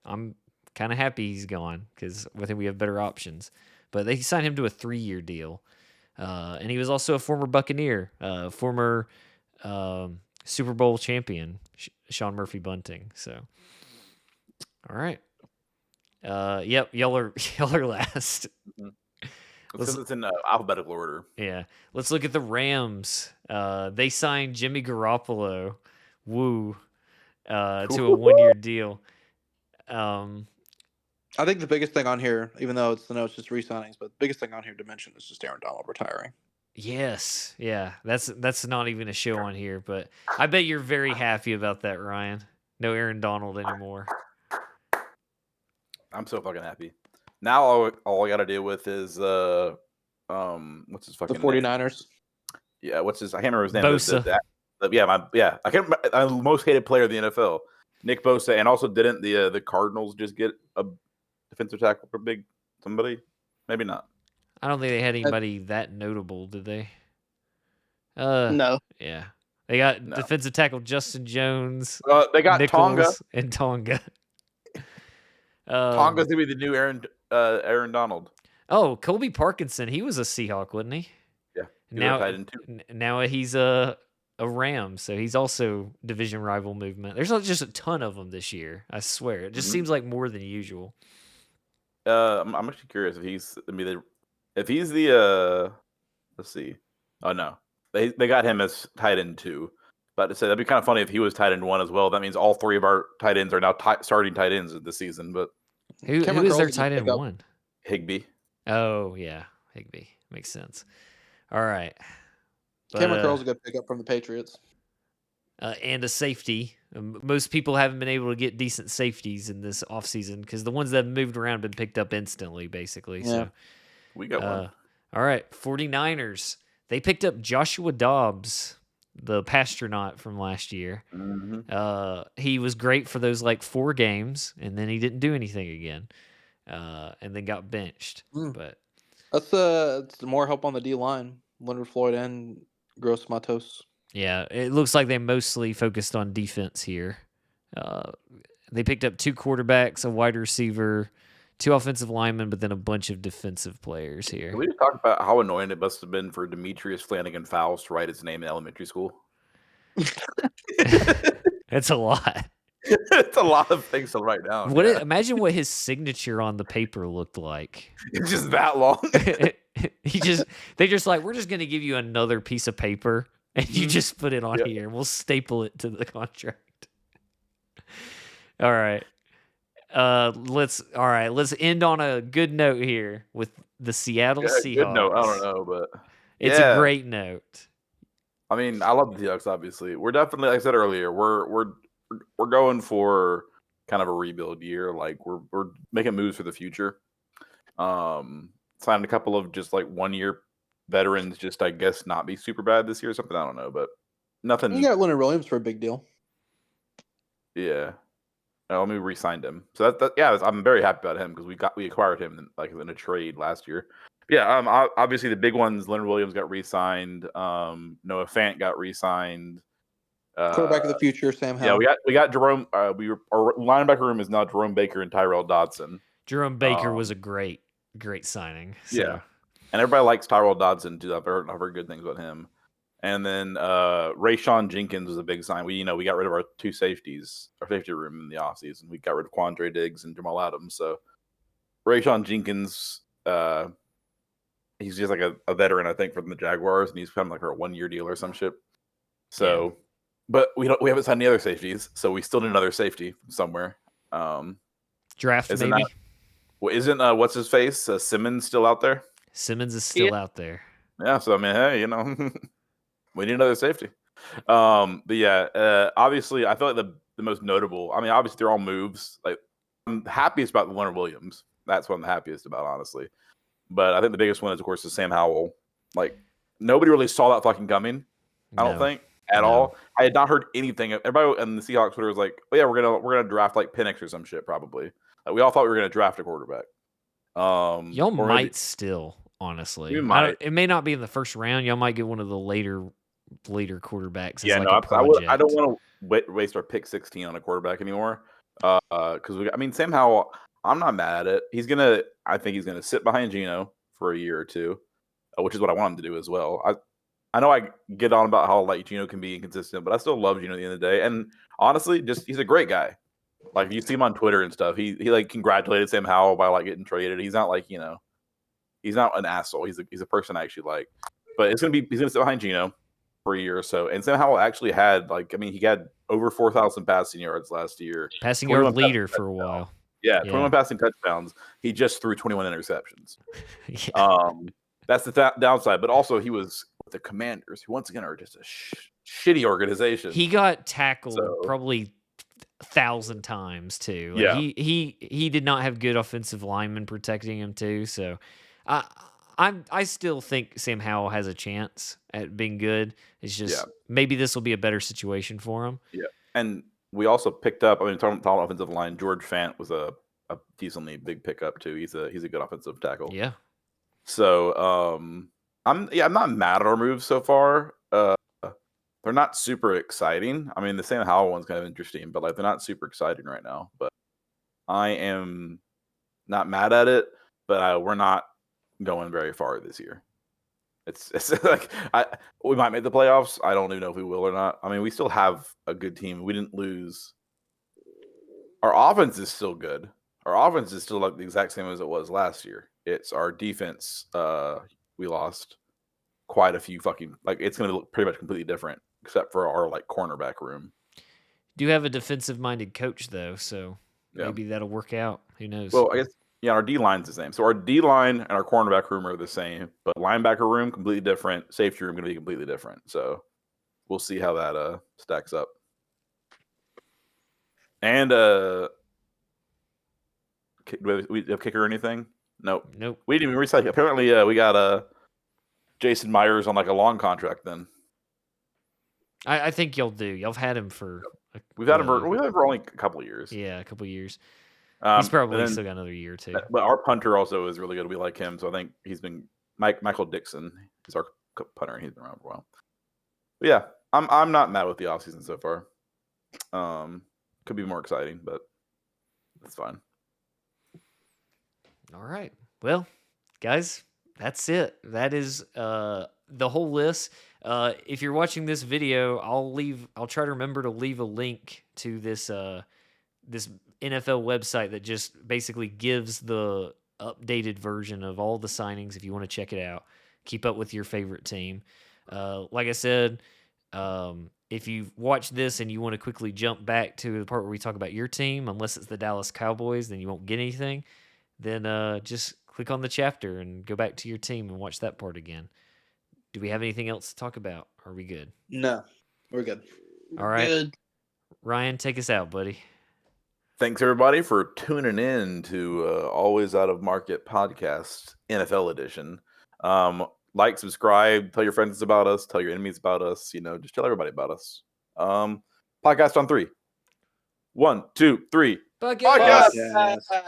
I'm kind of happy he's gone because I think we have better options. But they signed him to a 3-year deal, and he was also a former Buccaneer, former Super Bowl champion, Sean Murphy Bunting. So, all right. Yep, y'all are last. Because it's in alphabetical order. Yeah. Let's look at the Rams. They signed Jimmy Garoppolo, to a 1-year deal. I think the biggest thing on here, even though it's just re-signings, but the biggest thing on here to mention is just Aaron Donald retiring. Yes. Yeah. That's not even a show on here, but I bet you're very happy about that, Ryan. No Aaron Donald anymore. I'm so fucking happy. Now all I got to deal with is what's his fucking the 49ers. Name? Yeah, what's his? I can't remember his name. Bosa. I can't remember. I'm the most hated player in the NFL, Nick Bosa, and also didn't the Cardinals just get a defensive tackle for somebody? Maybe not. I don't think they had anybody that notable, did they? No. Yeah. They got defensive tackle Justin Jones. They got Nichols Tonga. And Tonga. Tonga's gonna be the new Aaron Donald. Oh, Colby Parkinson. He was a Seahawk, wasn't he? Yeah. Now he's a Ram, so he's also division rival movement. There's not just a ton of them this year. I swear, it just seems like more than usual. I'm actually curious if he's the let's see. Oh no, they got him as tight end 2. But to say that'd be kind of funny if he was tight end 1 as well. That means all 3 of our tight ends are now starting tight ends this season. But who is their tight end 1? Higbee. Oh yeah, Higbee makes sense. All right. Cameron Curl's a good pickup from the Patriots. And a safety. Most people haven't been able to get decent safeties in this offseason because the ones that have moved around have been picked up instantly, basically. Yeah. So we got one. All right, 49ers. They picked up Joshua Dobbs, the Pastronaut from last year. He was great for those 4 games, and then he didn't do anything again, and then got benched. But that's it's more help on the D line. Leonard Floyd and Gross Matos. Yeah, it looks like they mostly focused on defense here. They picked up 2 quarterbacks, a wide receiver, 2 offensive linemen, but then a bunch of defensive players here. Can we just talk about how annoying it must have been for Demetrius Flanagan Fowles to write his name in elementary school? It's a lot. It's a lot of things to write down. Imagine what his signature on the paper looked like. It's just that long. They're just like, we're just going to give you another piece of paper and you just put it on here and we'll staple it to the contract. All right. Let's end on a good note here with the Seattle Seahawks. Good note. I don't know, but it's a great note. I mean, I love the Seahawks, obviously. We're definitely, like I said earlier, we're going for kind of a rebuild year. Like we're making moves for the future. Signed a couple of just 1-year veterans just, I guess, not be super bad this year or something. I don't know, but nothing. You got Leonard Williams for a big deal. Yeah. Let me re-signed him. So yeah, I'm very happy about him because we acquired him in a trade last year. Yeah, obviously the big ones, Leonard Williams got re-signed. Noah Fant got re-signed. Quarterback of the future, Sam Yeah, Howell. we got Jerome. Our linebacker room is now Jerome Baker and Tyrell Dodson. Jerome Baker was a great signing. So. Yeah, and everybody likes Tyrell Dodson too. I've heard good things about him. And then Rayshawn Jenkins was a big sign. We got rid of our two safeties, our safety room in the offseason. We got rid of Quandre Diggs and Jamal Adams. So Rayshawn Jenkins, he's just like a veteran, I think, from the Jaguars, and he's kind of like a 1-year deal or some shit. So, yeah. But we haven't signed any other safeties, so we still need another safety from somewhere. Draft maybe. Isn't what's his face Simmons still out there? Simmons is still out there. Yeah. So I mean, hey, we need another safety. But yeah, obviously, I feel like the most notable. I mean, obviously, they're all moves. Like, I'm happiest about the Leonard Williams. That's what I'm the happiest about, honestly. But I think the biggest one is, of course, Sam Howell. Like, nobody really saw that fucking coming. I don't think at all. I had not heard anything. Everybody in the Seahawks Twitter was like, "Oh yeah, we're gonna draft like Penix or some shit, probably." Like, we all thought we were gonna draft a quarterback. Y'all might still, honestly. It may not be in the first round. Y'all might get one of the later quarterbacks. Yeah, like I don't want to waste our pick 16 on a quarterback anymore. Because Sam Howell, I'm not mad at it. I think he's gonna sit behind Geno for a year or two, which is what I want him to do as well. I know I get on about how like Geno can be inconsistent, but I still love Geno at the end of the day. And honestly, he's a great guy. Like, if you see him on Twitter and stuff, he like congratulated Sam Howell by like getting traded. He's not like, he's not an asshole. He's a person I actually like. But he's gonna sit behind Geno for a year or so. And Sam Howell actually had he had over 4,000 passing yards last year. Passing yard leader for a while. Yeah, 21 passing touchdowns. He just threw 21 interceptions. Yeah. That's the downside. But also, he was with the Commanders, who once again are just a shitty organization. He got tackled probably 1,000 times too. Like, yeah, he did not have good offensive linemen protecting him too. So, I still think Sam Howell has a chance at being good. It's just maybe this will be a better situation for him. Yeah, and we also picked up. Talking offensive line, George Fant was a decently big pickup too. He's a good offensive tackle. Yeah. So I'm not mad at our moves so far. They're not super exciting. I mean, the Sam Howell one's kind of interesting, but like they're not super exciting right now. But I am not mad at it. But we're not going very far this year. It's like we might make the playoffs. I don't even know if we will or not. I mean, we still have a good team. We didn't lose. Our offense is still good. Our offense is still like the exact same as it was last year. It's our defense. We lost quite a few it's going to look pretty much completely different, except for our like cornerback room. Do have a defensive-minded coach though, so maybe that'll work out. Who knows? Well, I guess our D line's the same. So our D line and our cornerback room are the same, but linebacker room completely different. Safety room going to be completely different. So we'll see how that stacks up. And we have kicker or anything? Nope. We didn't even recycle. Apparently, we got Jason Myers on like a long contract. Then I think y'all do. Y'all have had him for. We've had him for only a couple of years. Yeah, a couple of years. He's probably still got another year too. But our punter also is really good. We like him, so I think he's been Michael Dixon is our punter, and he's been around for a while. But yeah, I'm not mad with the offseason so far. Could be more exciting, but it's fine. All right. Well, guys, that's it. That is the whole list. If you're watching this video, I'll try to remember to leave a link to this this NFL website that just basically gives the updated version of all the signings if you want to check it out. Keep up with your favorite team. Like I said, if you watch this and you want to quickly jump back to the part where we talk about your team, unless it's the Dallas Cowboys, then you won't get anything. Then just click on the chapter and go back to your team and watch that part again. Do we have anything else to talk about? Are we good? No, we're good. All right. Good. Ryan, take us out, buddy. Thanks, everybody, for tuning in to Always Out of Market podcast, NFL edition. like, subscribe, tell your friends about us, tell your enemies about us. Just tell everybody about us. Podcast on 3. 1, 2, 3. Podcast. Podcast.